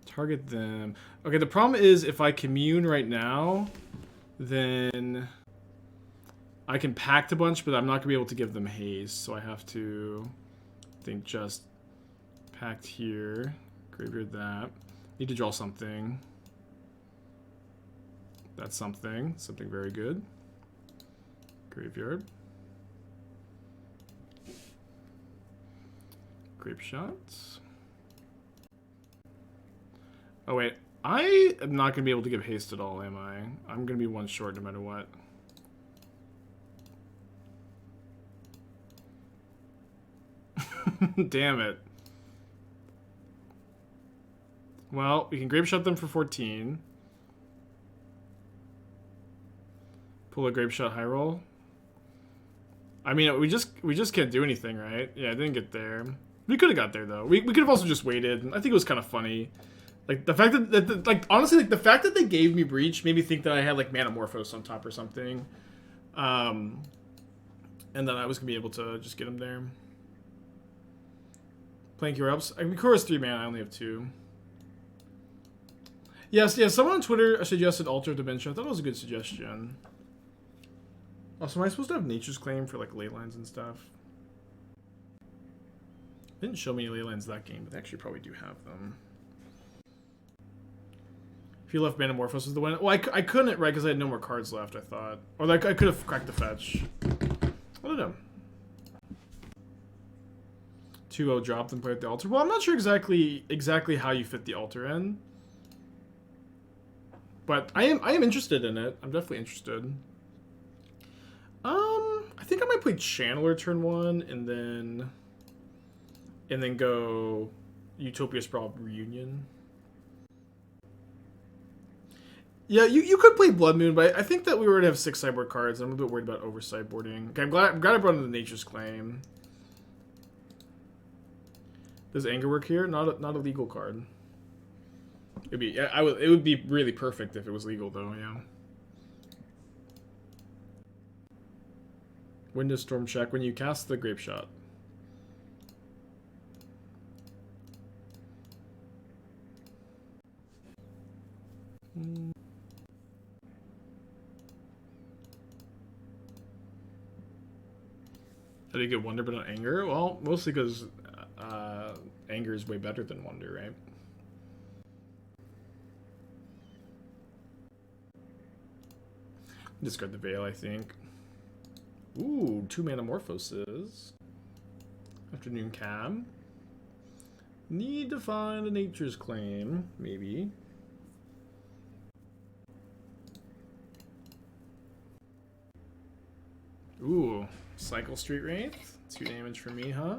target them. Okay, the problem is if I Commune right now, then I can Pact a bunch, but I'm not going to be able to give them haste. So I have to, I think, just Pact here. Graveyard that. Need to draw something. That's something. Something very good. Graveyard. Grapeshot. Oh wait, I am not gonna be able to give haste at all, am I? I'm gonna be one short no matter what. Damn it. Well, we can Grapeshot them for 14. Pull a Grapeshot high roll. I mean, we just can't do anything, right? Yeah, I didn't get there. We could have got there though. We could have also just waited. I think it was kind of funny. Like the fact that like honestly, like the fact that they gave me Breach made me think that I had like Manamorphose on top or something. And then I was gonna be able to just get him there. Playing Kiora ups. I mean, Kiora's 3 mana. I only have 2. Yes, yeah. Someone on Twitter suggested Altar of Dimension. I thought it was a good suggestion. Also, am I supposed to have Nature's Claim for like ley lines and stuff? They didn't show me any ley lines that game, but they actually probably do have them. If you left Manamorphose was the win. Well, I couldn't, right? Because I had no more cards left. I thought, or like I could have cracked the fetch. I don't know. 2-0 dropped and play at the altar. Well, I'm not sure exactly how you fit the altar in, but I am interested in it. I'm definitely interested. I think I might play Channeler turn 1 and then go Utopia Sprawl Reunion. Yeah, you could play Blood Moon, but I think that we already have 6 sideboard cards. I'm a bit worried about over sideboarding. Okay, I'm glad I brought in the Nature's Claim. Does Anger work here? Not a legal card. It would be really perfect if it was legal though. Yeah. Window Storm check when you cast the Grapeshot. How do you get Wonder but not Anger? Well, mostly because Anger is way better than Wonder, right? Discard the Veil, I think. Ooh, 2 Manamorphoses. Afternoon Cab. Need to find a Nature's Claim, maybe. Ooh, Cycle Street Wraith. 2 damage for me, huh?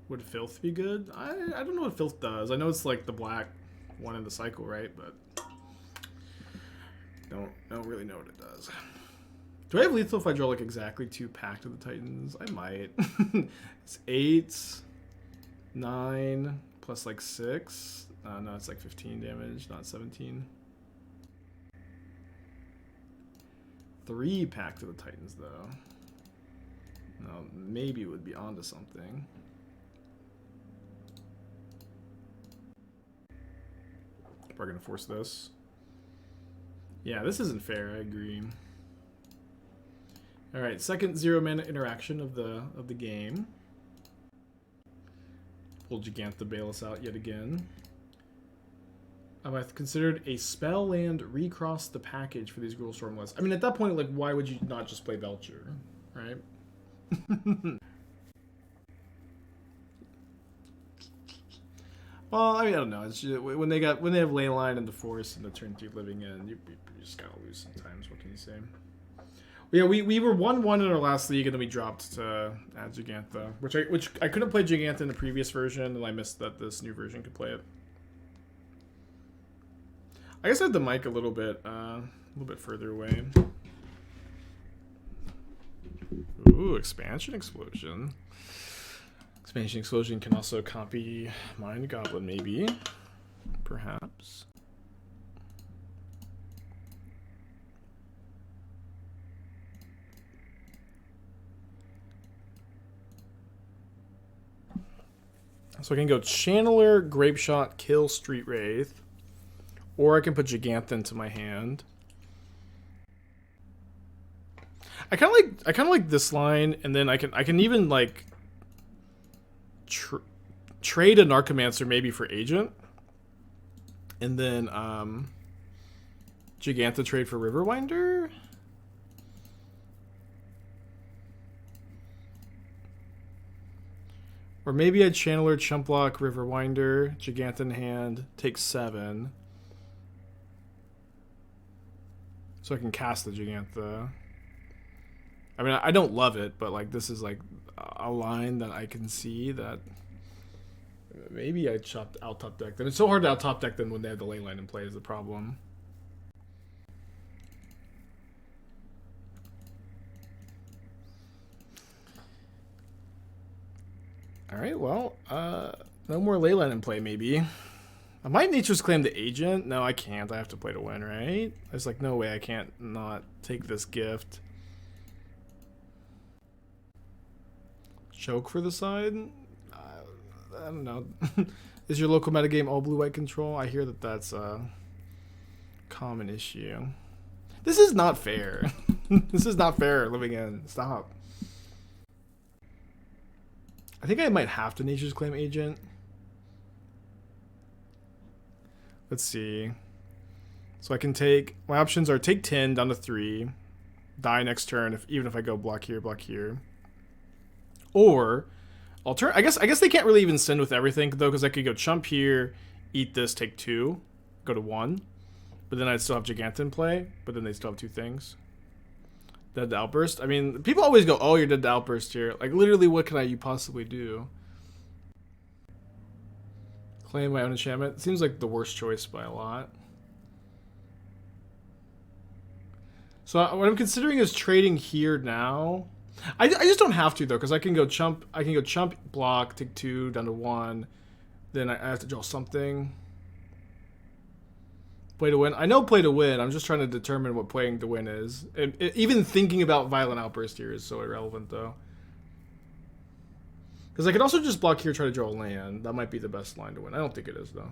Would Filth be good? I don't know what Filth does. I know it's like the black one in the cycle, right? But don't really know what it does. Do I have lethal if I draw like exactly 2 Pact of the Titans? I might. It's 8, 9 plus like 6. No, it's like 15 damage, not 17. 3 Pact of the Titans though. No, maybe it would be onto something. We're gonna force this. Yeah, this isn't fair. I agree. All right, second 0 mana interaction of the game. Pull Jegantha bail us out yet again. I've considered a spell land recross the package for these Gruul Stormlists. I mean, at that point, like, why would you not just play Belcher, right? Well, I mean, I don't know. It's just, when they have Leyline and the Force and the turn 3 living in, you just gotta lose sometimes. What can you say? Yeah, we were 1-1 in our last league, and then we dropped to add Jegantha, which I couldn't play Jegantha in the previous version, and I missed that this new version could play it. I guess I have the mic a little bit further away. Ooh, Expansion Explosion. Expansion Explosion can also copy Mind Goblin, maybe. Perhaps. So I can go Channeler, Grapeshot, kill Street Wraith. Or I can put Jegantha into my hand. I kind of like this line, and then I can even like trade a Anarchomancer maybe for Agent, and then Jegantha trade for Riverwinder. Or maybe I Channeler, Chumplock, Riverwinder, Jegantha in hand, take 7. So I can cast the Jegantha. I mean, I don't love it, but like this is like a line that I can see that maybe I chopped out top deck them. It's so hard to out top deck them when they have the ley line in play is the problem. Alright, well, no more ley line in play maybe. I might Nature's Claim the Agent. No, I can't. I have to play to win, right? There's like no way I can't not take this gift. Choke for the side? I don't know. Is your local metagame all blue-white control? I hear that that's a common issue. This is not fair. This is not fair, living in. Stop. I think I might have to Nature's Claim Agent. Let's see. So I can take... My options are take 10 down to 3. Die next turn, even if I go block here, block here. Or... I guess they can't really even send with everything, though, because I could go chump here, eat this, take 2, go to 1. But then I'd still have Jegantha in play, but then they still have 2 things. Dead to Outburst. I mean, people always go, oh, you're dead to Outburst here. Like, literally, what can you possibly do? Claim my own enchantment. Seems like the worst choice by a lot. So what I'm considering is trading here now. I just don't have to though, because I can go chump. I can go chump, block, take 2 down to 1. Then I have to draw something. Play to win. I know play to win. I'm just trying to determine what playing to win is. Even thinking about Violent Outburst here is so irrelevant though. Because I could also just block here, try to draw a land. That might be the best line to win. I don't think it is though.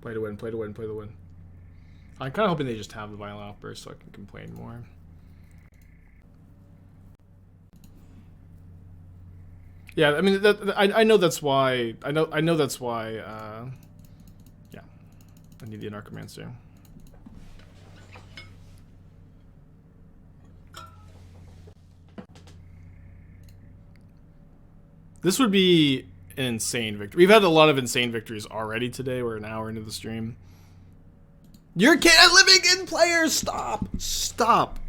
Play to win. Play to win. Play to win. I'm kind of hoping they just have the Violent Outburst so I can complain more. Yeah, I mean, I know that's why. I know that's why. Yeah, I need the Anarchomancer. This would be an insane victory. We've had a lot of insane victories already today. We're an hour into the stream. You're living in players. Stop. Stop.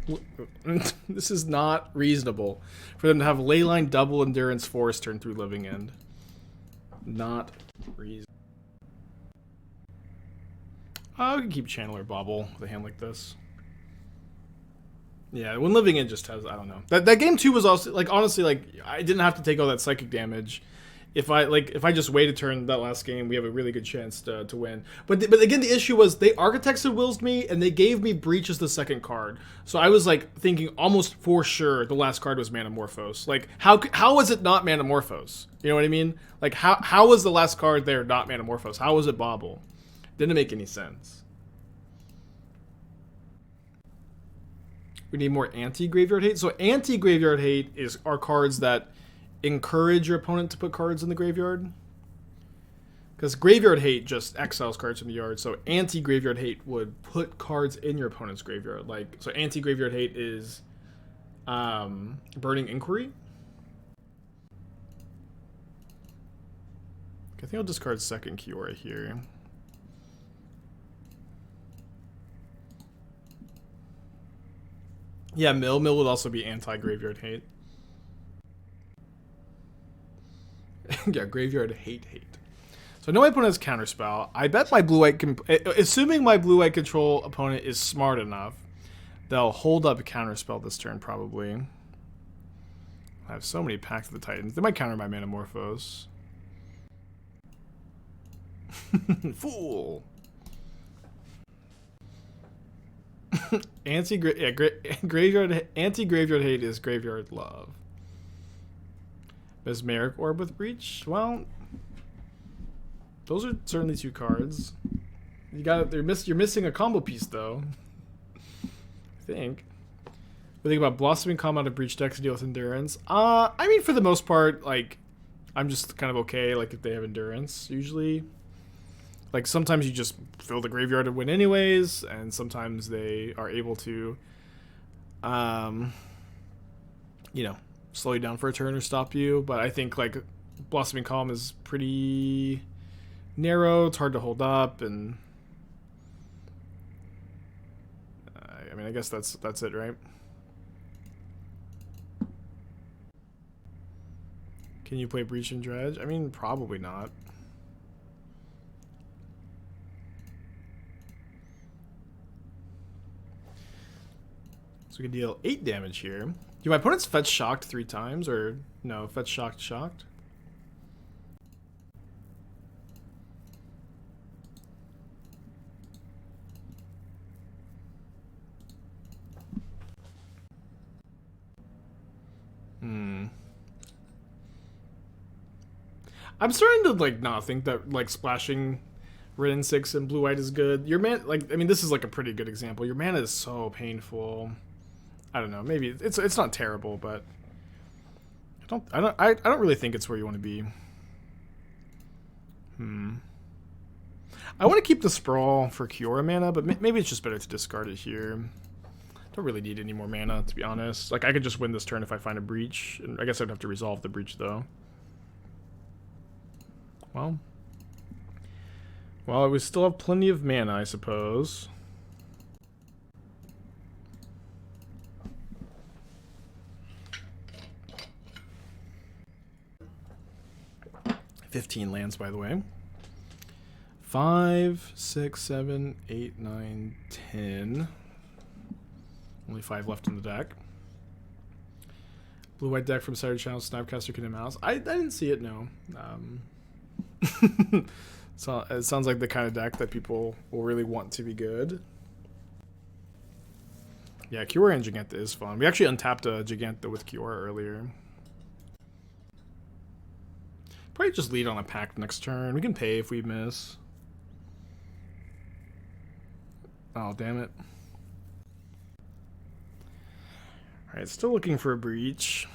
This is not reasonable for them to have Leyline double endurance force turn through living end. Not reasonable. I can keep Channeler Bauble with a hand like this. Yeah, when living end just has, I don't know. That game 2 was also like, honestly, like I didn't have to take all that psychic damage. If I just wait a turn that last game, we have a really good chance to win. But again, the issue was they Architects had Wills me, and they gave me Breach as the second card. So I was like thinking almost for sure the last card was Manamorphose. Like how was it not Manamorphose? You know what I mean? Like how was the last card there not Manamorphose? How was it Bauble? Didn't make any sense. We need more anti-graveyard hate. So anti-graveyard hate are cards that encourage your opponent to put cards in the graveyard. Because graveyard hate just exiles cards from the yard. So anti-graveyard hate would put cards in your opponent's graveyard. Like, so anti-graveyard hate is Burning Inquiry. I think I'll discard second Kiora here. Yeah, Mill would also be anti-graveyard hate. Yeah, graveyard hate. So I know my opponent has counterspell. I bet my blue-white, assuming my blue-white control opponent is smart enough, they'll hold up a counterspell this turn probably. I have so many Pact of the Titans. They might counter my Manamorphose. Fool. Anti-graveyard hate is graveyard love. Mesmeric Orb with Breach. Well, those are certainly 2 cards. You're missing a combo piece though. I think. We think about Blossoming Calm out of Breach decks to deal with endurance. I mean, for the most part, like, I'm just kind of okay. Like if they have endurance, usually. Like sometimes you just fill the graveyard and win anyways, and sometimes they are able to, you know, slow you down for a turn or stop you, but I think like Blossoming Calm is pretty narrow. It's hard to hold up, and I mean, I guess that's it, right? Can you play Breach and Dredge? I mean, probably not. So we can deal 8 damage here. Do my opponents fetch shocked 3 times, or no? Fetch shocked, shocked. I'm starting to like not think that like splashing Red and 6 and blue white is good. Your man, like, I mean, this is like a pretty good example. Your mana is so painful. I don't know. Maybe it's not terrible, but I don't really think it's where you want to be. I want to keep the Sprawl for Kiora mana, but maybe it's just better to discard it here. Don't really need any more mana, to be honest. Like, I could just win this turn if I find a breach. And I guess I'd have to resolve the breach, though. Well, we still have plenty of mana, I suppose. $15 lands, by the way. 5, 6, 7, 8, 9, 10. Only 5 left in the deck. Blue-white deck from Saturday Channel, Snapcaster, Kingdom Mouse. I didn't see it, no. So it sounds like the kind of deck that people will really want to be good. Yeah, Kiora and Jegantha is fun. We actually untapped a Jegantha with Kiora earlier. Probably just lead on a Pact next turn. We can pay if we miss. Oh, damn it. Alright, still looking for a breach.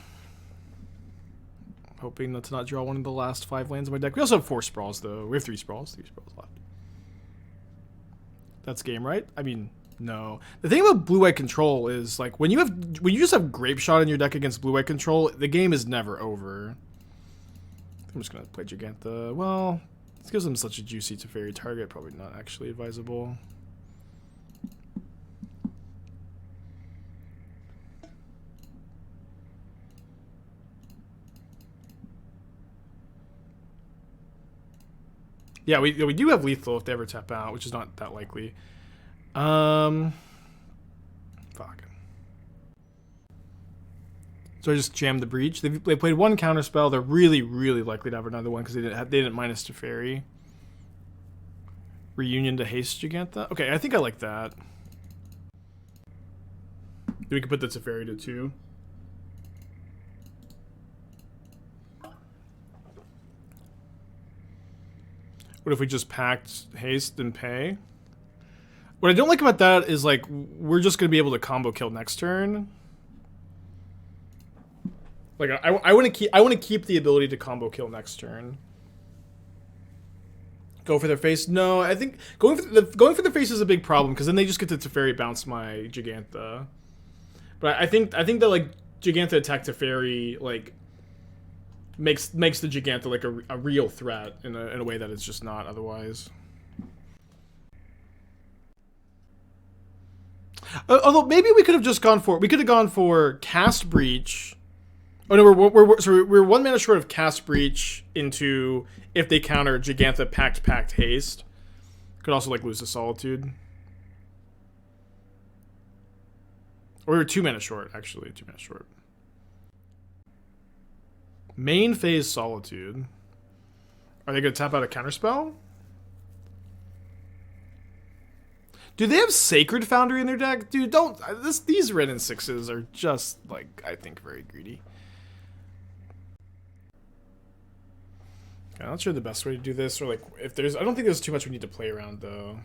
Hoping to not draw one of the last 5 lands in my deck. We also have 4 Sprawls, though. We have 3 Sprawls. 3 Sprawls left. That's game, right? I mean, no. The thing about blue-white control is, like, when you just have Grapeshot in your deck against blue-white control, the game is never over. I'm just gonna play Jegantha. Well, this gives them such a juicy Teferi target. Probably not actually advisable. Yeah, we do have lethal if they ever tap out, which is not that likely. Fuck. So I just jammed the breach. They played 1 counterspell. They're really, really likely to have another one because they didn't minus Teferi. Reunion to haste Jegantha. Okay, I think I like that. We can put the Teferi to 2. What if we just packed haste and pay? What I don't like about that is, like, we're just going to be able to combo kill next turn. Like, I want to keep the ability to combo kill next turn. Go for their face? No, I think going for the face is a big problem because then they just get to Teferi bounce my Jegantha. But I think that, like, Jegantha attack Teferi, like, makes the Jegantha like a real threat in a way that it's just not otherwise. Although maybe we could have just gone for cast breach. Oh no, we're 1 mana short of cast breach into if they counter Jegantha Pact haste. Could also like lose to Solitude. Or we're 2 mana short actually, 2 mana short. Main phase Solitude. Are they going to tap out a counterspell? Do they have Sacred Foundry in their deck? Dude, don't... These Red and 6s are just, like, I think very greedy. I'm not sure the best way to do this, or, like, if there's... I don't think there's too much we need to play around, though.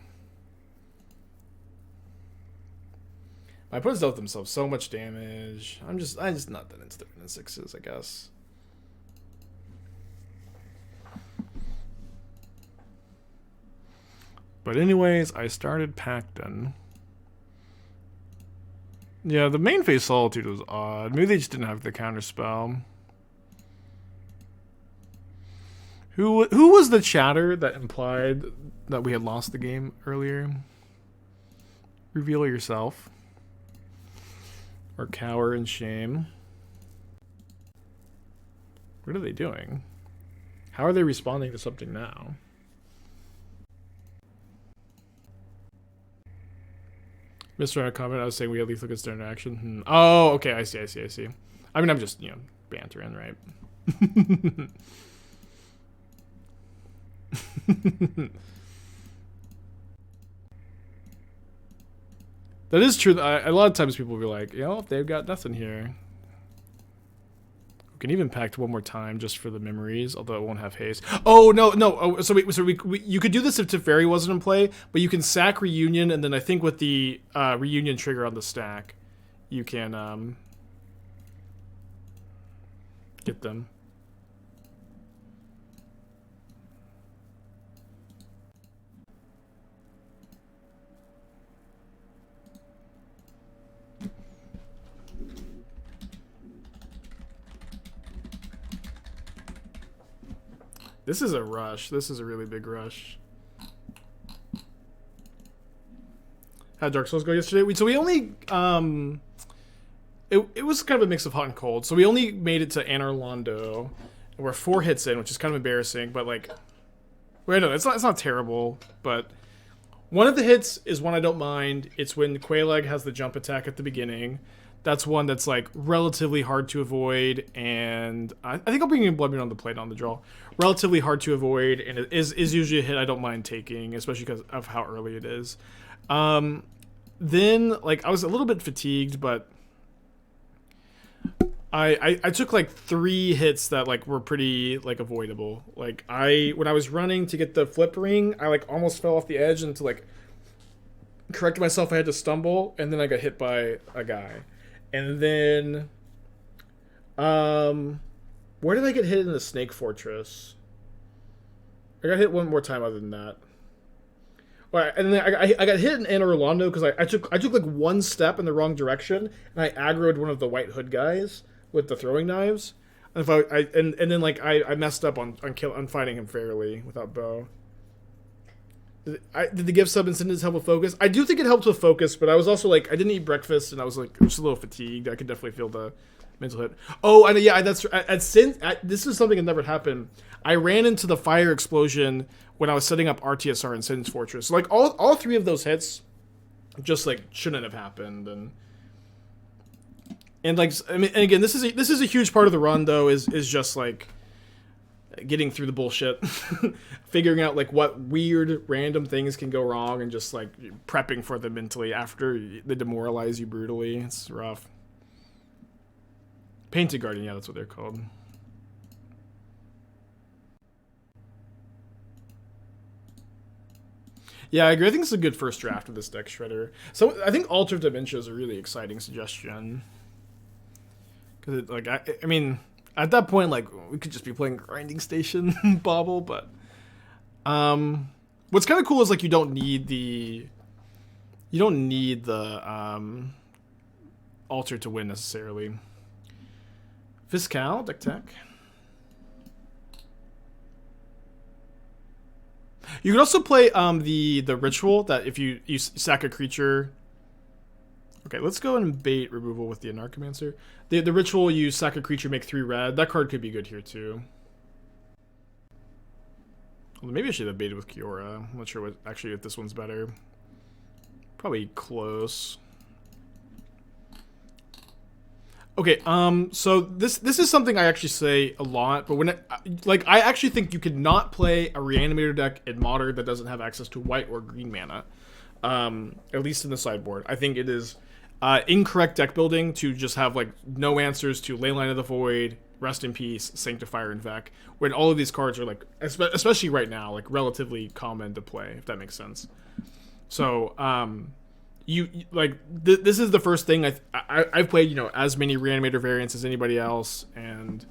My opponents dealt themselves so much damage. I'm just not that into the Red and 6s, I guess. But anyways, I started Pacton. Yeah, the main phase Solitude was odd. Maybe they just didn't have the counter spell. Who was the chatter that implied that we had lost the game earlier? Reveal yourself. Or cower in shame. What are they doing? How are they responding to something now? Mr. A comment, I was saying we had lethal against their interaction. Oh, okay, I see. I mean, I'm just, bantering, right? That is true. A lot of times people will be like, they've got nothing here. We can even pact one more time just for the memories, although it won't have haste. Oh, no. Oh, so you could do this if Teferi wasn't in play, but you can sack Reunion, and then I think with the Reunion trigger on the stack, you can get them. This is a rush. This is a really big rush. How'd Dark Souls go yesterday? So we only it was kind of a mix of hot and cold. So we only made it to Anor Londo, and we're 4 hits in, which is kind of embarrassing. But like, wait, no, it's not terrible. But one of the hits is one I don't mind. It's when Quelaag has the jump attack at the beginning. That's one that's like relatively hard to avoid, and I think I'll bring in Bloodmoon on the plate on the draw. Relatively hard to avoid, and it is usually a hit I don't mind taking, especially because of how early it is. Then like I was a little bit fatigued, but I took like 3 hits that like were pretty like avoidable. Like when I was running to get the flip ring, I like almost fell off the edge, and to like correct myself I had to stumble, and then I got hit by a guy. And then, where did I get hit in the Snake Fortress? I got hit one more time other than that. All right, and then I got hit in Anor Londo because I took like 1 step in the wrong direction, and I aggroed one of the White Hood guys with the throwing knives. And then like I messed up on fighting him fairly without bow. Did the gift sub incentives help with focus? I do think it helped with focus, but I was also like, I didn't eat breakfast, and I was like just a little fatigued. I could definitely feel the mental hit. Oh, and yeah, that's this is something that never happened. I ran into the fire explosion when I was setting up RTSR in Sin's Fortress. So like all 3 of those hits just like shouldn't have happened, and like I mean, and again, this is a huge part of the run though. Is just like getting through the bullshit, figuring out like what weird random things can go wrong, and just like prepping for them mentally after they demoralize you brutally. It's rough. Painted Guardian, yeah, that's what they're called. Yeah, I agree. I think it's a good first draft of this deck shredder. So I think Altar of Dementia is a really exciting suggestion, because like I mean, at that point, like, we could just be playing Grinding Station Bauble, but what's kind of cool is like you don't need the altar to win necessarily. Fiscal deck tech. You could also play the ritual that if you sack a creature. Okay, let's go and bait removal with the Anarchomancer. The ritual, you sack a creature, make 3 red. That card could be good here too. Well, maybe I should have baited with Kiora. I'm not sure if this one's better. Probably close. Okay, so this is something I actually say a lot, but when I actually think you could not play a Reanimator deck in Modern that doesn't have access to white or green mana, at least in the sideboard. I think it is incorrect deck building to just have like no answers to Leyline of the Void, Rest in Peace, Sanctifier, and Vec, when all of these cards are like, especially right now, like relatively common to play, if that makes sense. So, this is the first thing I've played, as many Reanimator variants as anybody else, and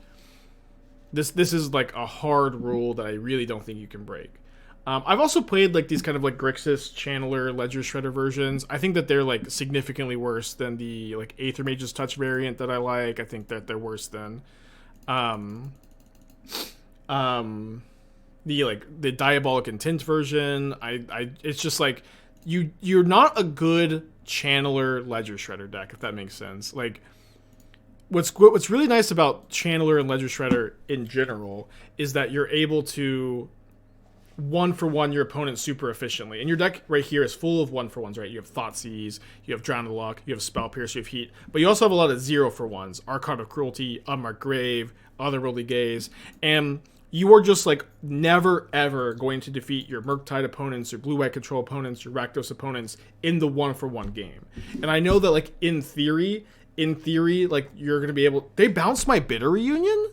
this is like a hard rule that I really don't think you can break. I've also played like these kind of like Grixis Channeler Ledger Shredder versions. I think that they're like significantly worse than the like Aether Mage's Touch variant that I like. I think that they're worse than the Diabolic Intent version. I it's just like you're not a good Channeler Ledger Shredder deck, if that makes sense. Like what's really nice about Channeler and Ledger Shredder in general is that you're able to 1-for-1 your opponent super efficiently. And your deck right here is full of 1-for-1s, right? You have Thoughtseize, you have Drown in the Luck, you have Spell Pierce, you have Heat. But you also have a lot of 0-for-1s. Archon of Cruelty, Unmarked Grave, Otherworldly Gaze. And you are just like never ever going to defeat your Murktide opponents, your Blue-White Control opponents, your Rakdos opponents in the 1-for-1 game. And I know that like in theory, like you're gonna be able. They bounced my Bitter Reunion?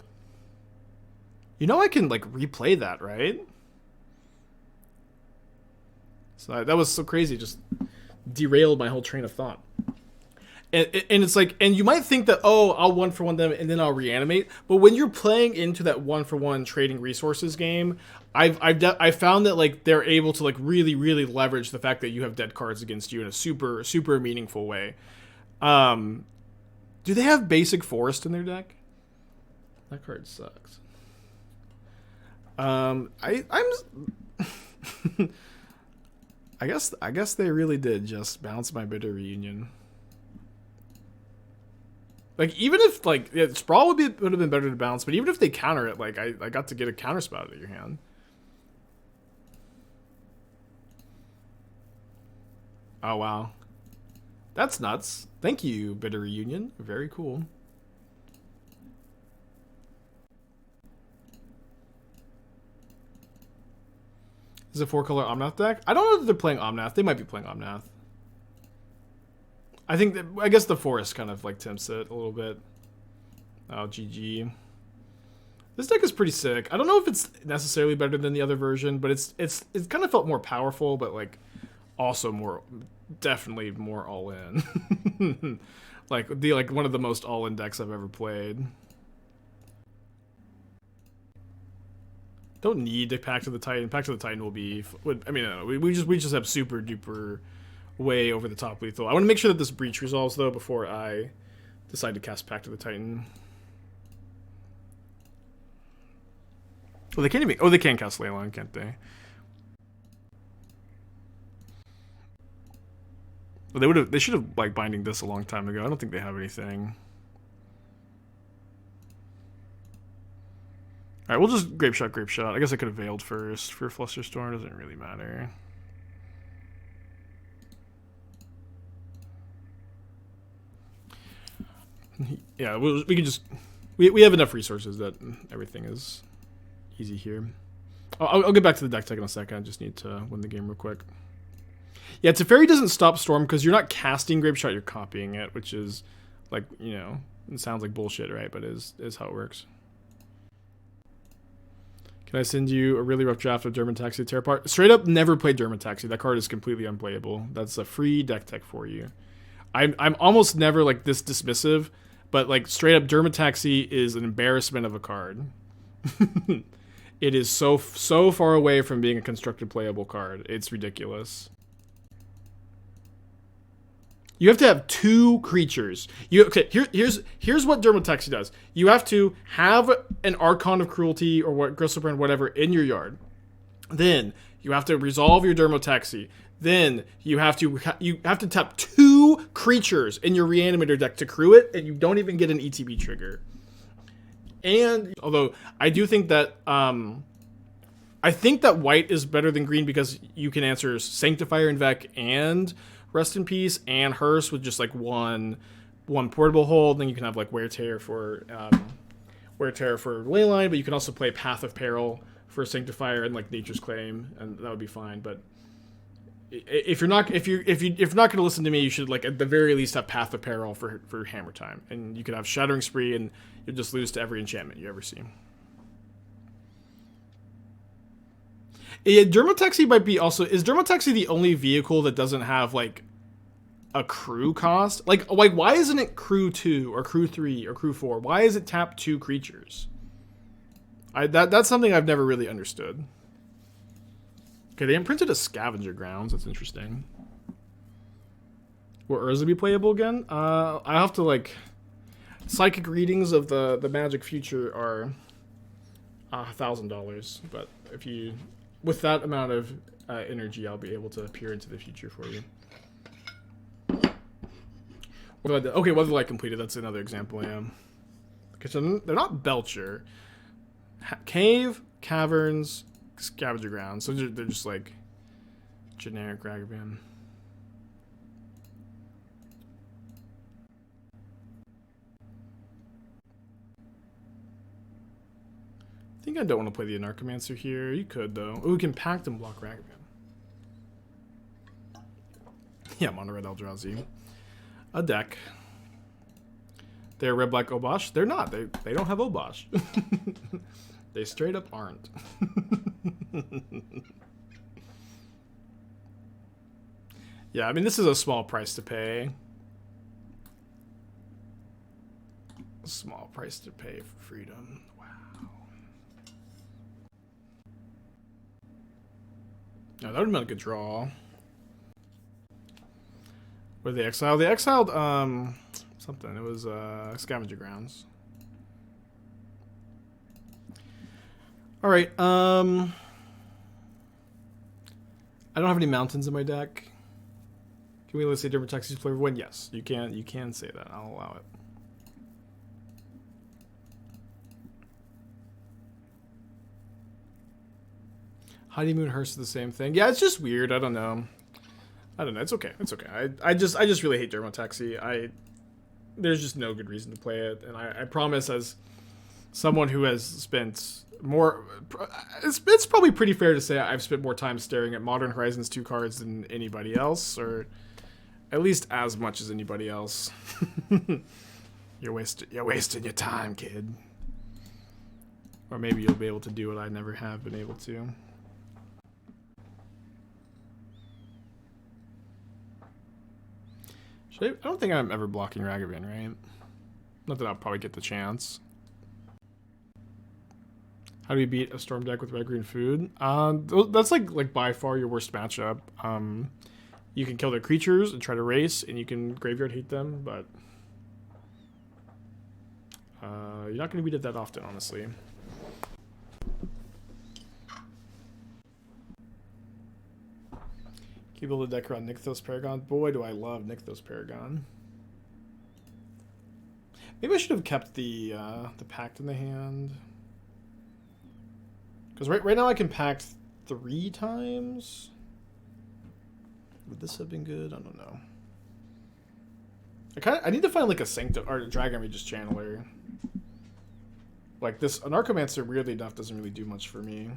You know I can like replay that, right? So that was so crazy, just derailed my whole train of thought. And it's like, and you might think that, oh, I'll 1-for-1 them and then I'll reanimate. But when you're playing into that 1-for-1 trading resources game, I've found that like they're able to like really leverage the fact that you have dead cards against you in a super meaningful way. Do they have basic forest in their deck? That card sucks. I'm I guess they really did just bounce my Bitter Reunion. Like even if like Sprawl would have been better to bounce, but even if they counter it, like I got to get a counter spell out of your hand. Oh wow. That's nuts. Thank you, Bitter Reunion. Very cool. Is it 4-color Omnath deck? I don't know if they're playing Omnath. They might be playing Omnath. I guess the forest kind of like tempts it a little bit. Oh, GG. This deck is pretty sick. I don't know if it's necessarily better than the other version, but it's kind of felt more powerful, but like also definitely more all in. like one of the most all in decks I've ever played. Don't need to Pact of the Titan. Pact of the Titan will be. I mean, no, we just have super duper, way over the top lethal. I want to make sure that this breach resolves though before I decide to cast Pact of the Titan. Oh, they can't even. Oh, they can cast Leyline, can't they? Well, they would have. They should have like binding this a long time ago. I don't think they have anything. Alright, we'll just Grapeshot. I guess I could have Veiled first for Flusterstorm. Doesn't really matter. Yeah, we can just... We have enough resources that everything is easy here. I'll get back to the deck tech in a second. I just need to win the game real quick. Yeah, Teferi doesn't stop Storm because you're not casting Grapeshot, you're copying it, which is, like, you know, it sounds like bullshit, right? But is how it works. Can I send you a really rough draft of Derman Taxi to tear apart? Straight up, never played Derman Taxi. That card is completely unplayable. That's a free deck tech for you. I'm almost never like this dismissive, but like straight up, Derman Taxi is an embarrassment of a card. It is so far away from being a constructed playable card. It's ridiculous. You have to have 2 creatures. Here's what Dermotaxi does. You have to have an Archon of Cruelty or what Gristlebrand, whatever, in your yard. Then you have to resolve your Dermotaxi. Then you have to tap 2 creatures in your Reanimator deck to crew it, and you don't even get an ETB trigger. And although I do think that white is better than green because you can answer Sanctifier and Vec and Rest in Peace and Hearse with just like one portable hold. Then you can have like Wear Tear for Leyline, but you can also play Path of Peril for Sanctifier and like Nature's Claim, and that would be fine. But if you're not going to listen to me, you should like at the very least have Path of Peril for Hammer Time, and you could have Shattering Spree, and you'll just lose to every enchantment you ever see. Yeah, Dermotaxi might be also... Is Dermotaxi the only vehicle that doesn't have, like, a crew cost? Like why isn't it crew 2 or crew 3 or crew 4? Why is it tap 2 creatures? That's something I've never really understood. Okay, they imprinted a Scavenger Grounds. That's interesting. Will Urza be playable again? I have to, like... Psychic readings of the Magic future are $1,000, but if you... With that amount of energy, I'll be able to peer into the future for you. Okay, Weatherlight completed. That's another example, yeah. Okay, so they're not Belcher. Cave, Caverns, Scavenger Grounds. So they're just like generic Ragavan. I think I don't want to play the Anarchomancer here. You could, though. Oh, we can Pact and block Ragavan. Yeah, Mono Red Eldrazi. A deck. They're red black Obosh. They're not. They don't have Obosh. They straight up aren't. Yeah, I mean, this is a small price to pay. A small price to pay for freedom. Wow. No, that would have been a good draw. Where they exiled? They exiled something. It was Scavenger Grounds. All right. I don't have any mountains in my deck. Can we list a different Texas flavor one? Yes, you can. You can say that. I'll allow it. Honeymoon Hearse is the same thing. Yeah, it's just weird. I don't know. It's okay. It's okay. I just really hate Dermotaxi. There's just no good reason to play it, and I promise, as someone who has spent more, it's probably pretty fair to say I've spent more time staring at Modern Horizons 2 cards than anybody else, or at least as much as anybody else. You're wasting your time, kid. Or maybe you'll be able to do what I never have been able to. I don't think I'm ever blocking Ragavan, right? Not that I'll probably get the chance. How do you beat a Storm deck with red-green food? That's like by far your worst matchup. You can kill their creatures and try to race, and you can graveyard hate them, but you're not going to beat it that often, honestly. Can you build a deck around Nykthos Paragon? Boy, do I love Nykthos Paragon. Maybe I should have kept the Pact in the hand. Because right now I can Pact 3 times. Would this have been good? I don't know. I need to find like a Sanctum or a Dragon Regis Channeler. Like this Anarchomancer, weirdly enough, doesn't really do much for me.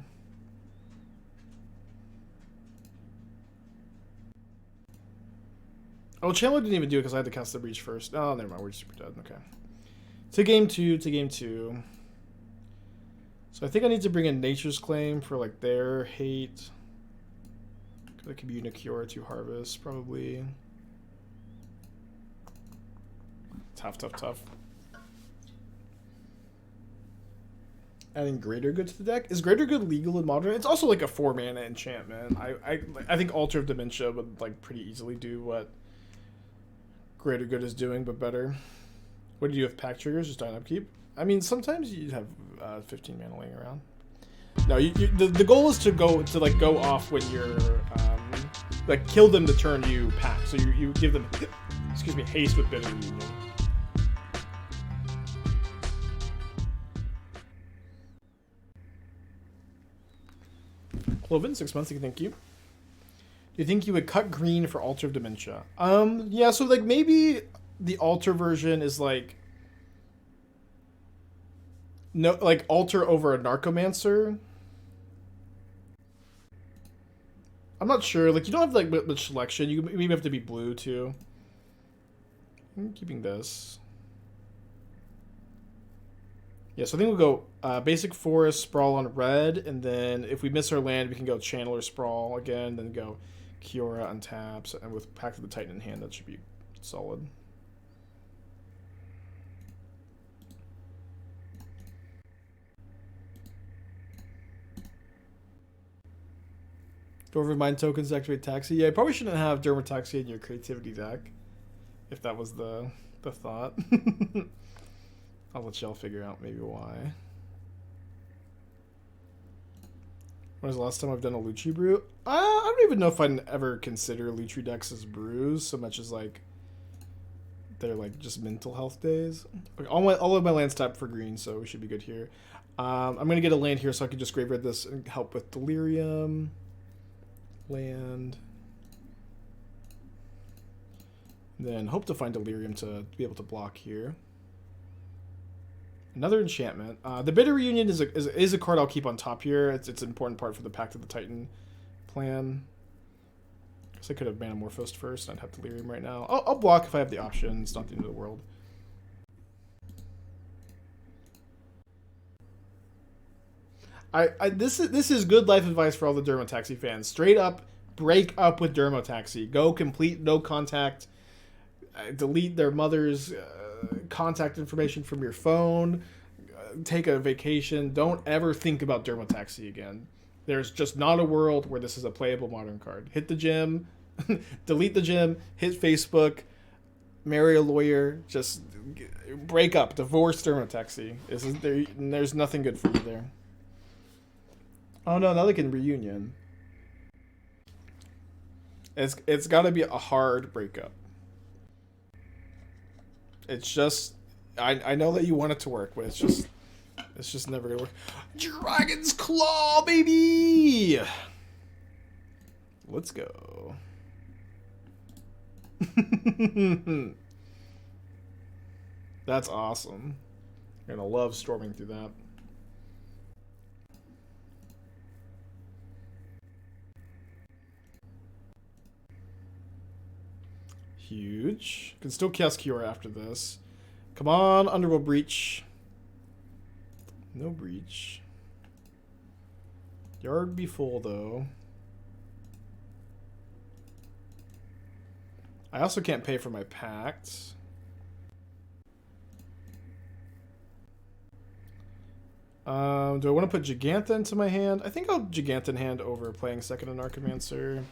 Oh, Chandler didn't even do it because I had to cast the Breach first. Oh, never mind. We're super dead. Okay. To game two. So I think I need to bring in Nature's Claim for like their hate. Could Commune a Kiora to Harvest, probably. Tough. Adding Greater Good to the deck. Is Greater Good legal in Modern? It's also like a 4-mana enchantment. I think Altar of Dementia would like pretty easily do what Greater Good is doing, but better. What do you do with pack triggers? Just die and upkeep? I mean, sometimes you have 15 mana laying around. No, the goal is to go off when you're like kill them to turn you pack. So you give them haste with Bitter Union. Cloven, 6 months. Thank you. Do you think you would cut green for Altar of Dementia? Yeah, so like maybe the Altar version is like Altar over a Narcomancer. I'm not sure. Like you don't have like much selection. You maybe have to be blue too. I'm keeping this. Yeah, so I think we'll go Basic Forest, Sprawl on red, and then if we miss our land, we can go Channeler Sprawl again, then go Kiora untaps, and with Pact of the Titan in hand, that should be solid.
Dwarven Mind tokens activate Taxi. Yeah, you probably shouldn't have Dermataxi in your creativity deck. If that was the thought. I'll let y'all figure out maybe why. When was the last time I've done a Lucci brew? I don't even know if I'd ever consider Lucci decks as brews so much as like they're like just mental health days. All of my lands tapped for green, so we should be good here. I'm gonna get a land here so I can just graveyard this and help with Delirium. Land. Then hope to find Delirium to be able to block here. Another enchantment. The Bitter Reunion is a card I'll keep on top here. It's an important part for the Pact of the Titan plan. Guess I could have Manamorphosed first. I'd have Delirium right now. I'll block if I have the option. It's not the end of the world. This is good life advice for all the Dermotaxi fans. Straight up, break up with Dermotaxi. Go complete no contact. Delete their mother's contact information from your phone. Take a vacation. Don't ever think about Dermotaxi again. There's just not a world where this is a playable modern card. Hit the gym, delete the gym, hit Facebook, marry a lawyer, just break up, divorce Dermotaxi. There's nothing good for you there. Oh no, now they can reunion. It's got to be a hard breakup. It's just, I know that you want it to work, but it's just never gonna work. Dragon's Claw, baby! Let's go. That's awesome. You're gonna love storming through that. Huge. Can still cast Kiora after this. Come on, Underworld Breach. No breach. Yard be full though. I also can't pay for my Pact. Do I want to put Jegantha into my hand? I think I'll Jegantha in hand over playing second Anarchomancer.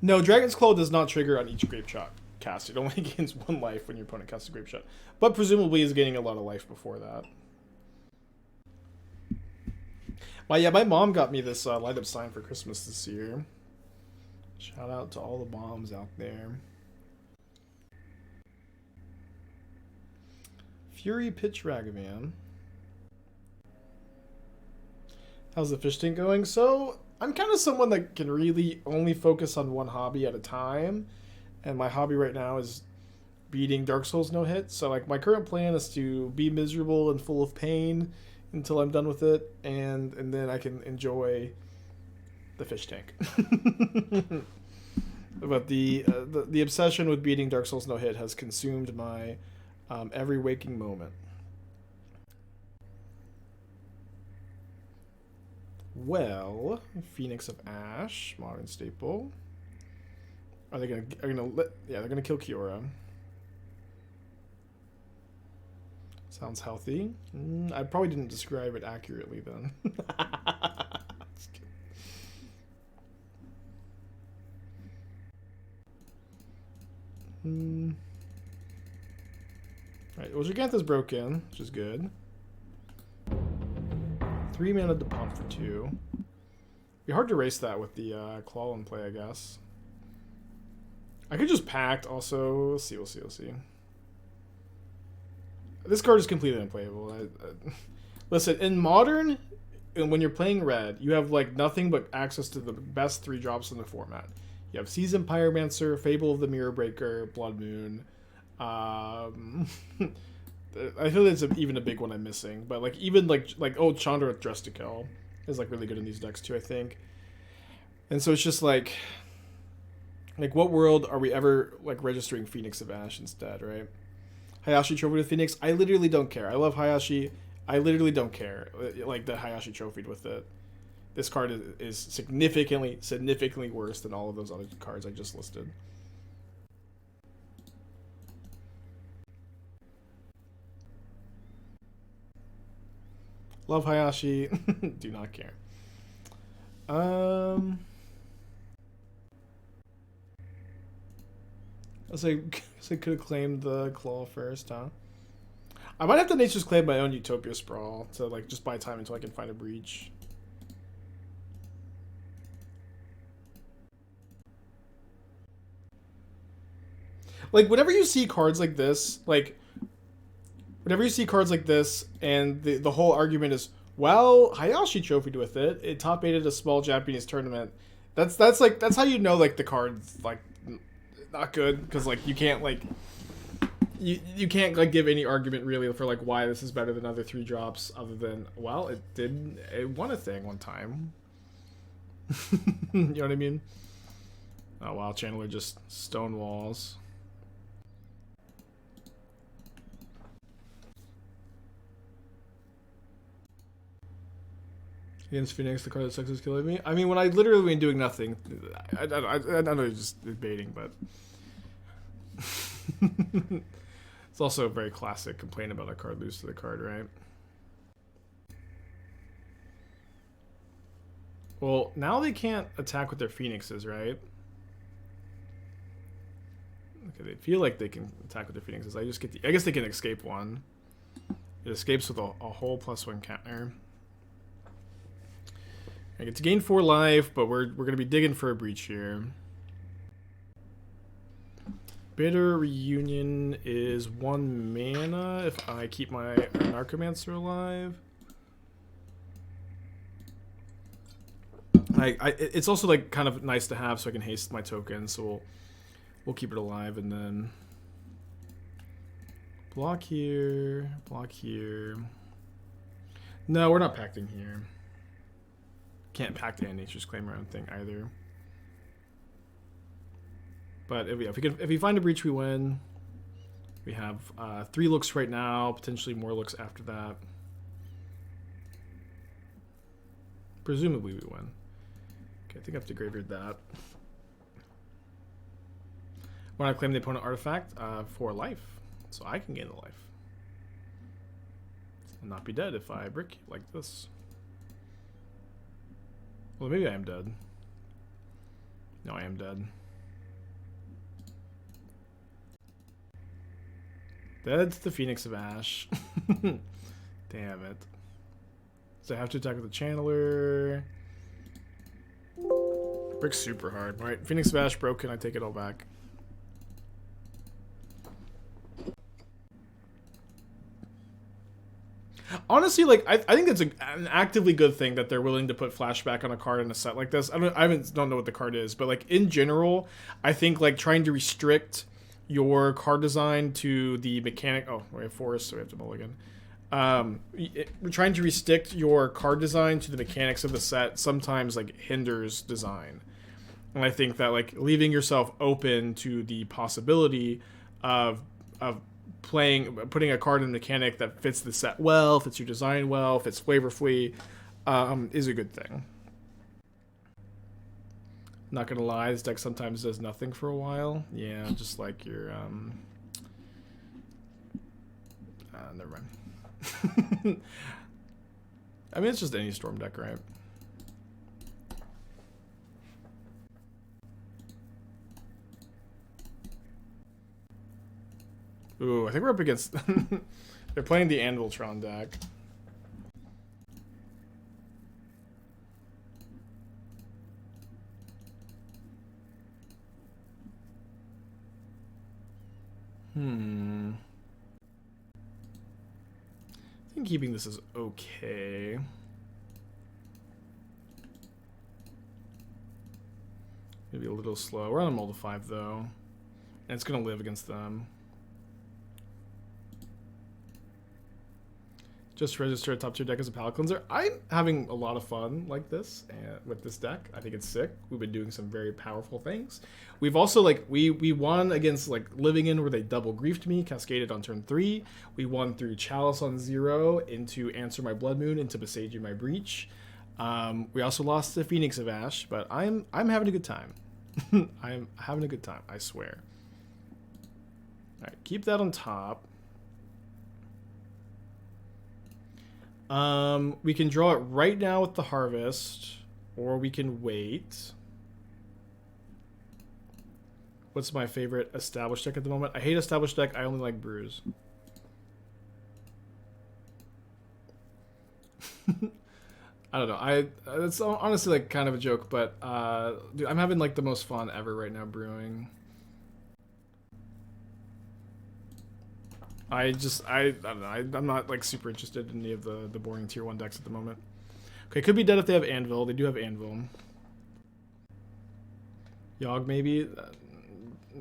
No, Dragon's Claw does not trigger on each Grapeshot cast. It only gains 1 life when your opponent casts a Grapeshot. But presumably is gaining a lot of life before that. My mom got me this light up sign for Christmas this year. Shout out to all the moms out there. Fury Pitch Ragavan. How's the fish tank going? So, I'm kind of someone that can really only focus on one hobby at a time. And my hobby right now is beating Dark Souls no hit. So, like, my current plan is to be miserable and full of pain until I'm done with it. And then I can enjoy the fish tank. But the obsession with beating Dark Souls no hit has consumed my every waking moment. Well, Phoenix of Ash, modern staple. Are they gonna yeah, they're gonna kill Kiora. Sounds healthy. I probably didn't describe it accurately then. Just kidding. Alright, well, Jegantha's broken, which is good. 3 mana to pump for 2. Be hard to race that with the claw in play, I guess. I could just Pact also. We'll see. This card is completely unplayable. Listen, in Modern, when you're playing red, you have like nothing but access to the best 3 drops in the format. You have Seasoned Pyromancer, Fable of the Mirror Breaker, Blood Moon. I feel that's even a big one I'm missing, but like even like old Chandra with Dress to Kill is like really good in these decks too, I think. And so it's just like what world are we ever like registering Phoenix of Ash instead, right? Hayashi Trophy with Phoenix. I literally don't care. I love Hayashi. I literally don't care like the Hayashi Trophied with it. This card is significantly worse than all of those other cards I just listed. Love Hayashi. Do not care. I could have claimed the claw first, huh? I might have to Nature's Claim my own Utopia Sprawl to like just buy time until I can find a breach. Like whenever you see cards like this, and the whole argument is, well, Hayashi trophied with it. It top 8'd a small Japanese tournament. That's how you know like the card's like not good, because like you can't like you can't like give any argument really for like why this is better than other 3-drops other than, well, it won a thing one time. You know what I mean? Oh wow, Channeler just stonewalls. Against Phoenix, the card that sucks is killing me. I mean, when I literally been doing nothing, I know you're just debating, but it's also a very classic complaint about a card lose to the card, right? Well, now they can't attack with their Phoenixes, right? Okay, they feel like they can attack with their Phoenixes. I guess they can escape one. It escapes with a whole +1 counter. I get to gain 4 life, but we're gonna be digging for a breach here. Bitter Reunion is 1 mana if I keep my Anarchomancer alive. It's also like kind of nice to have so I can haste my token, so we'll keep it alive and then block here, block here. No, we're not pacting here. Can't pact and Nature's Claim or anything either. But if we find a breach, we win. We have 3 looks right now, potentially more looks after that. Presumably we win. Okay, I think I have to graveyard that. When I claim the opponent artifact for life, so I can gain the life and not be dead if I brick like this. Well, maybe I am dead. No, I am dead. That's the Phoenix of Ash. Damn it. So I have to attack with the Channeler. Brick's super hard. Alright, Phoenix of Ash broken. I take it all back. Honestly, like I think it's an actively good thing that they're willing to put flashback on a card in a set like this. I don't know what the card is, but like in general, I think like trying to restrict your card design to the mechanic. Oh, we have forest, so we have to mulligan. Trying to restrict your card design to the mechanics of the set sometimes like hinders design, and I think that like leaving yourself open to the possibility of putting a card in the mechanic that fits the set well, fits your design well, fits flavorfully, is a good thing. Not gonna lie, this deck sometimes does nothing for a while. Yeah, just like your never mind. I mean, it's just any Storm deck, right? Ooh, I think we're up against... They're playing the Anviltron deck. I think keeping this is okay. Maybe a little slow. We're on a mull to 5 though. And it's gonna live against them. Just register a top tier deck as a palette cleanser. I'm having a lot of fun like this with this deck. I think it's sick. We've been doing some very powerful things. We've also like we won against like Living In where they double griefed me, cascaded on turn 3. We won through Chalice on 0 into Answer My Blood Moon into Besage My Breach. We also lost to Phoenix of Ash, but I'm having a good time. I'm having a good time, I swear. All right, keep that on top. We can draw it right now with the harvest, or we can wait. What's my favorite established deck at the moment? I hate established deck. I only like brews. I don't know. It's honestly like kind of a joke, but dude, I'm having like the most fun ever right now brewing. I don't know. I'm not like super interested in any of the boring tier 1 decks at the moment. Okay, could be dead if they have Anvil. They do have Anvil. Yogg maybe.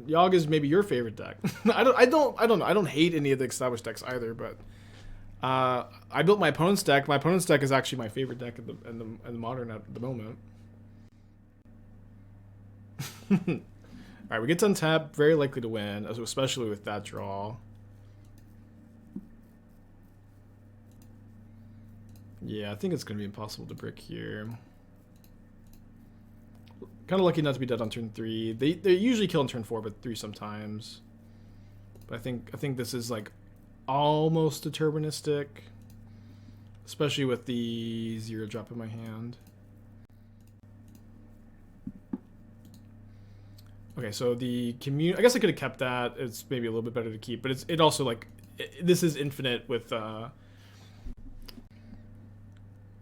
Yogg is maybe your favorite deck. I don't know. I don't hate any of the established decks either, but I built my opponent's deck. My opponent's deck is actually my favorite deck in the modern at the moment. All right, we get to untap. Very likely to win, especially with that draw. Yeah, I think it's going to be impossible to brick here. Kind of lucky not to be dead on turn 3. They usually kill on turn 4, but 3 sometimes. But I think this is like almost deterministic, especially with the 0 drop in my hand. Okay, so the commune. I guess I could have kept that. It's maybe a little bit better to keep, but it also like this is infinite with.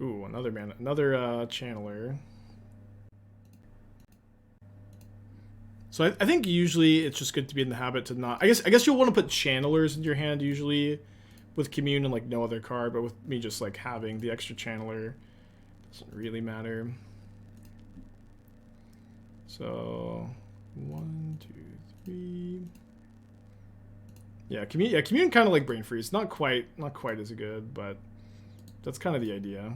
Ooh, another channeler. So I think usually it's just good to be in the habit to not. I guess you'll want to put channelers into your hand usually, with commune and like no other card. But with me just like having the extra channeler, doesn't really matter. So 1, 2, 3. Yeah, commune kind of like brain freeze. Not quite as good, but that's kind of the idea.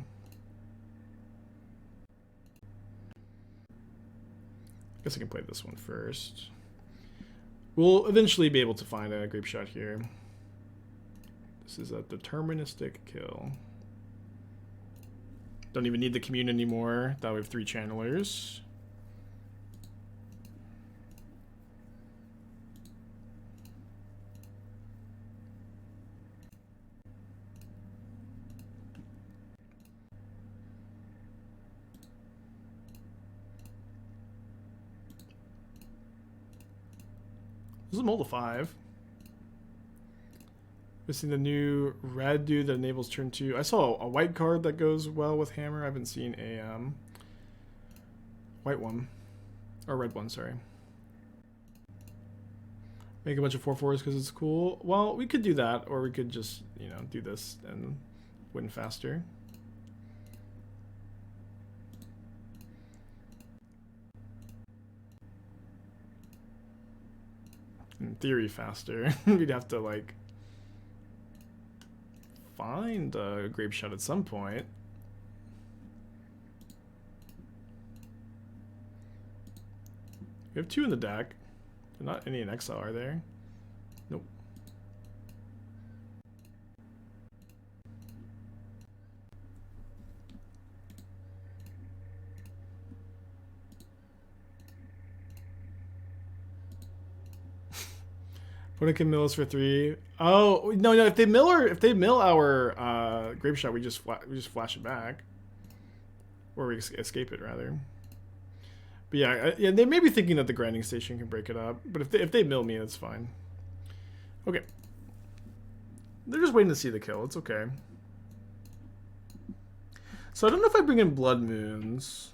Guess I can play this one first. We'll eventually be able to find a Grapeshot here. This is a deterministic kill. Don't even need the commune anymore. Now we have 3 channelers. This is a mold of 5. Missing the new red dude that enables turn 2. I saw a white card that goes well with hammer. I haven't seen a white one. Or red one, sorry. Make a bunch of 4/4s because it's cool. Well, we could do that, or we could just, you know, do this and win faster. In theory, faster. We'd have to like find a Grapeshot at some point. We have 2 in the deck. They're not any in exile, are there? Nope. What can mill us for 3? Oh no! If they mill our Grapeshot, we just flash it back, or we escape it rather. But yeah, they may be thinking that the grinding station can break it up. But if they mill me, that's fine. Okay. They're just waiting to see the kill. It's okay. So I don't know if I bring in Blood Moons.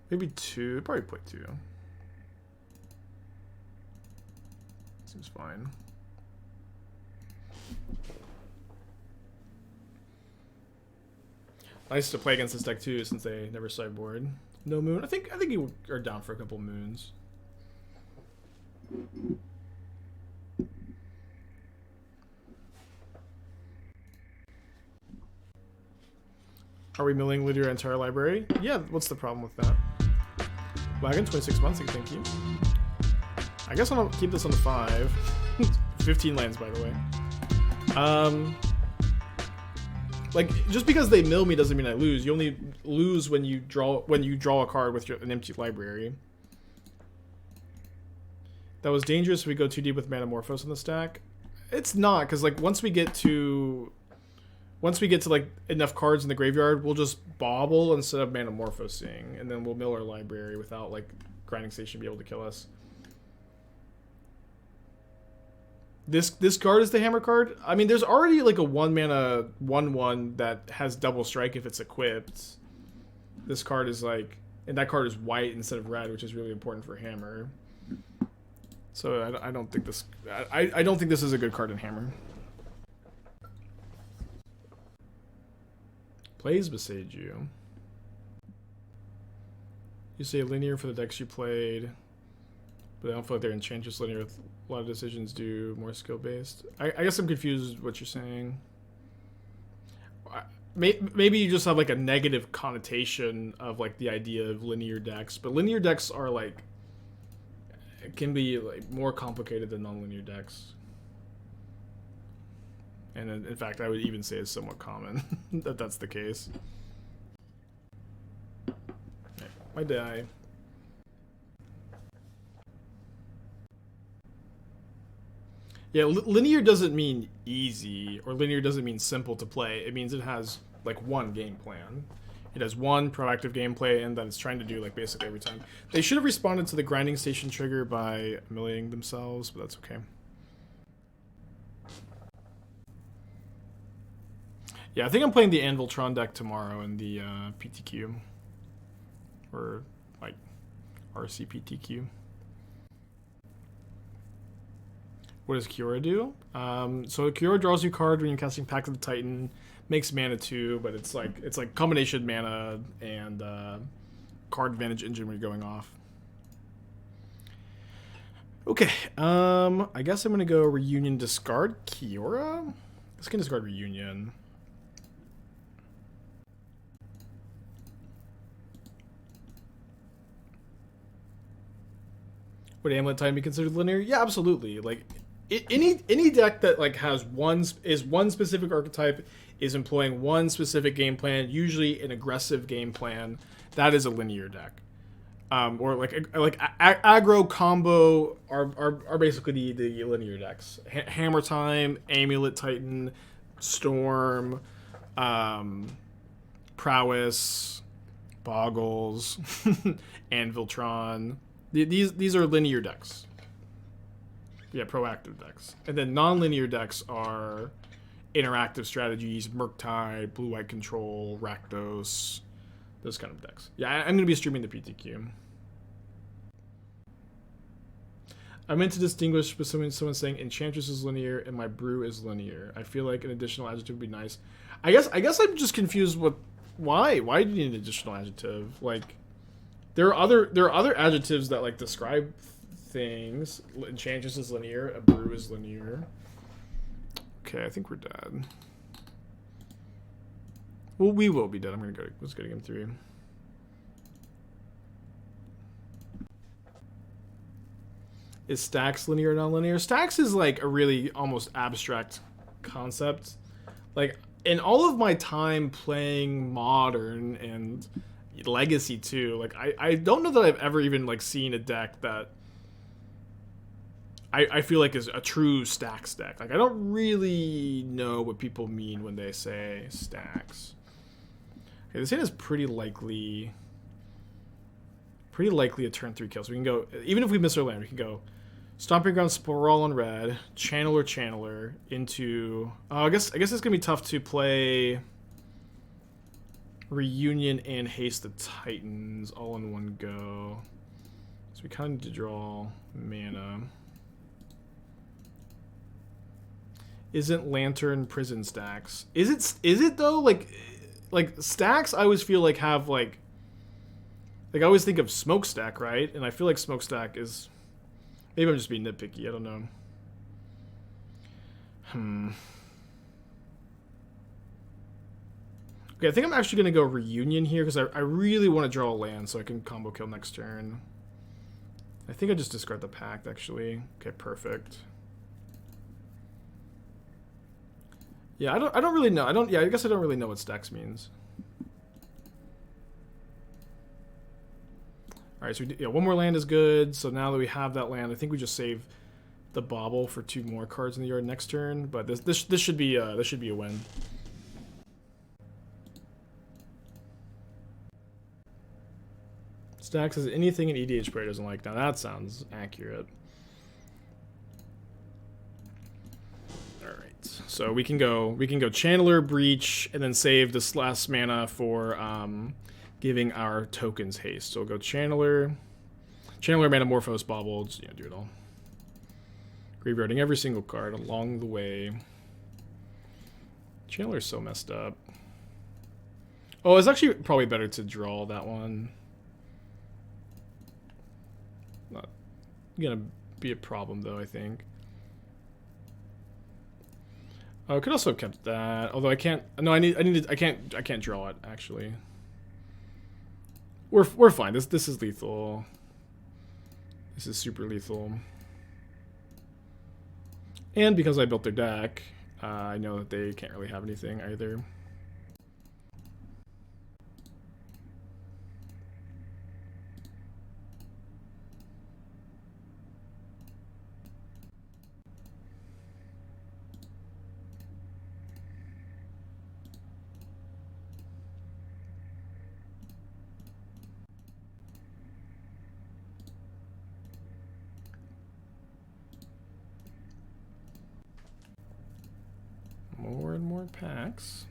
Maybe 2. Probably play 2. Seems fine. Nice to play against this deck too, since they never sideboard. No moon. I think you are down for a couple moons. Are we milling literally your entire library? Yeah. What's the problem with that? Wagon 26 months. Thank you. I guess I'll keep this on the 5. 15 lands, by the way. Like, just because they mill me doesn't mean I lose. You only lose when you draw a card with an empty library. That was dangerous if we go too deep with Manamorphose in the stack. It's not, because like once we get to once we get to like enough cards in the graveyard, we'll just bauble instead of Manamorphosing, and then we'll mill our library without like grinding station be able to kill us. This card is the hammer card. I mean, there's already like a 1-mana 1/1 that has double strike if it's equipped. This card is like, and that card is white instead of red, which is really important for hammer. So I don't think this. I don't think this is a good card in hammer. Plays beside you. You say linear for the decks you played, but I don't feel like they're enchantress linear with a lot of decisions do more skill based. I guess I'm confused with what you're saying. Maybe you just have like a negative connotation of like the idea of linear decks, but linear decks are like, it can be like more complicated than non-linear decks. And in fact, I would even say it's somewhat common that that's the case. Okay, my die. Yeah, linear doesn't mean easy, or linear doesn't mean simple to play. It means it has like one game plan. It has one proactive gameplay, and that it's trying to do like basically every time. They should have responded to the grinding station trigger by milling themselves, but that's okay. Yeah, I think I'm playing the Anviltron deck tomorrow in the PTQ. Or, like, RCPTQ. What does Kiora do? So Kiora draws you a card when you're casting Pact of the Titan. Makes mana too, but it's like combination mana and card advantage engine when you're going off. Okay, I guess I'm gonna go Reunion, discard Kiora. Let's can discard Reunion. Would Amulet Titan be considered linear? Yeah, absolutely. Like any deck that like has one specific archetype, is employing one specific game plan, usually an aggressive game plan, that is a linear deck. Or like aggro combo are basically the linear decks. Hammer Time, Amulet Titan, Storm, Prowess, Boggles, Anviltron. These are linear decks. Yeah, proactive decks. And then non-linear decks are interactive strategies, Murktide, Blue-White Control, Rakdos, those kind of decks. Yeah, I'm going to be streaming the PTQ. I meant to distinguish between someone saying Enchantress is linear and my brew is linear. I feel like an additional adjective would be nice. I guess I'm just confused with why. Why do you need an additional adjective? Like, there are other adjectives that like describe things. Enchantress is linear. A brew is linear. Okay, I think we're dead. Well, we will be dead. Let's go to game 3. Is stacks linear or non-linear? Stacks is like a really almost abstract concept. Like in all of my time playing Modern and Legacy too, like I don't know that I've ever even like seen a deck that I feel like is a true stacks deck. Like I don't really know what people mean when they say stacks. Okay, this hand is pretty likely a turn 3 kill. So we can go, even if we miss our land, we can go Stomping Ground, Sprawl on red, Channeler into. I guess it's gonna be tough to play Reunion and Haste the Titans all in one go. So we kind of need to draw mana. Isn't Lantern Prison stacks? Is it though? Like stacks, I always feel like have like I always think of Smokestack, right? And I feel like Smokestack is, maybe I'm just being nitpicky. I don't know. Okay, I think I'm actually gonna go Reunion here because I really want to draw a land so I can combo kill next turn. I think I just discard the Pact actually. Okay, perfect. Yeah, I don't really know. I guess I don't really know what stacks means. All right, so one more land is good. So now that we have that land, I think we just save the Bauble for 2 more cards in the yard next turn. But this should be a win. Stacks is anything an EDH player doesn't like. Now that sounds accurate. Alright. So we can go Channeler, Breach, and then save this last mana for giving our tokens haste. So we'll go Channeler, Manamorphose, Bauble, just, do it all. Graveyarding every single card along the way. Channeler's so messed up. Oh, it's actually probably better to draw that one. Not gonna be a problem though, I think. Oh, I could also have kept that. Although I can't. No, I can't draw it actually. We're fine. This is lethal. This is super lethal. And because I built their deck, I know that they can't really have anything either. More and more packs.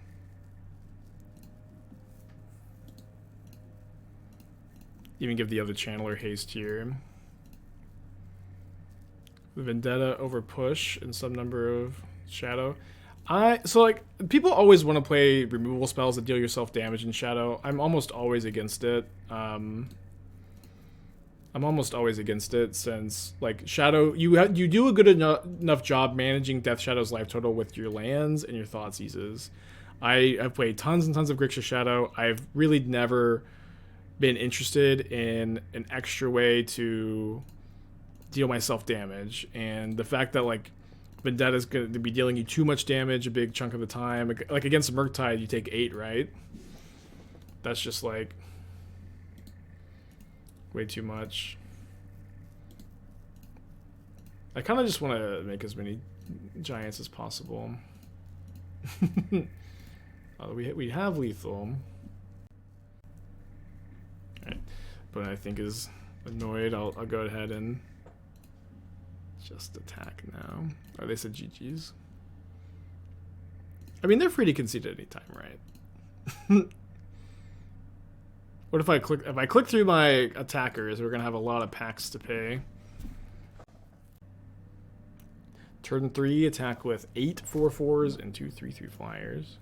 Even give the other channeler haste here. Vendetta over push and some number of shadow. So like people always want to play removal spells that deal yourself damage in shadow. I'm almost always against it. I'm almost always against it since, like, Shadow, you do a good enough job managing Death Shadow's life total with your lands and your Thoughtseizes. I've played tons and tons of Grixis Shadow. I've really never been interested in an extra way to deal myself damage. And the fact that, like, Vendetta's going to be dealing you too much damage a big chunk of the time. Like, against Murktide, you take 8, right? That's just, like, way too much. I kind of just want to make as many giants as possible. We have lethal. Alright. But I think is annoyed. I'll go ahead and just attack now. Oh, they said GG's. I mean, they're free to concede at any time, right? What if I click through my attackers, we're gonna have a lot of packs to pay. Turn 3, attack with 8 4/4s and 2 3/3 flyers.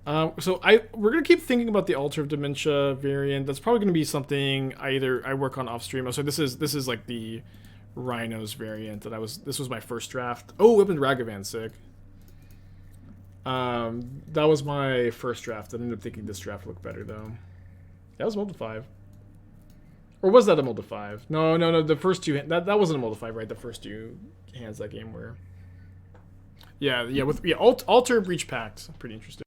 So we're gonna keep thinking about the Altar of Dementia variant. That's probably gonna be something I work on off stream. So this is like the Rhinos variant this was my first draft. Oh, Whip and Ragavan, sick. That was my first draft. I ended up thinking this draft looked better though. That was mold to 5. Or was that a mold to 5? No. The first two that wasn't a mold to 5, right? The first two hands that game were. Yeah. Altar Breach Pact. Pretty interesting.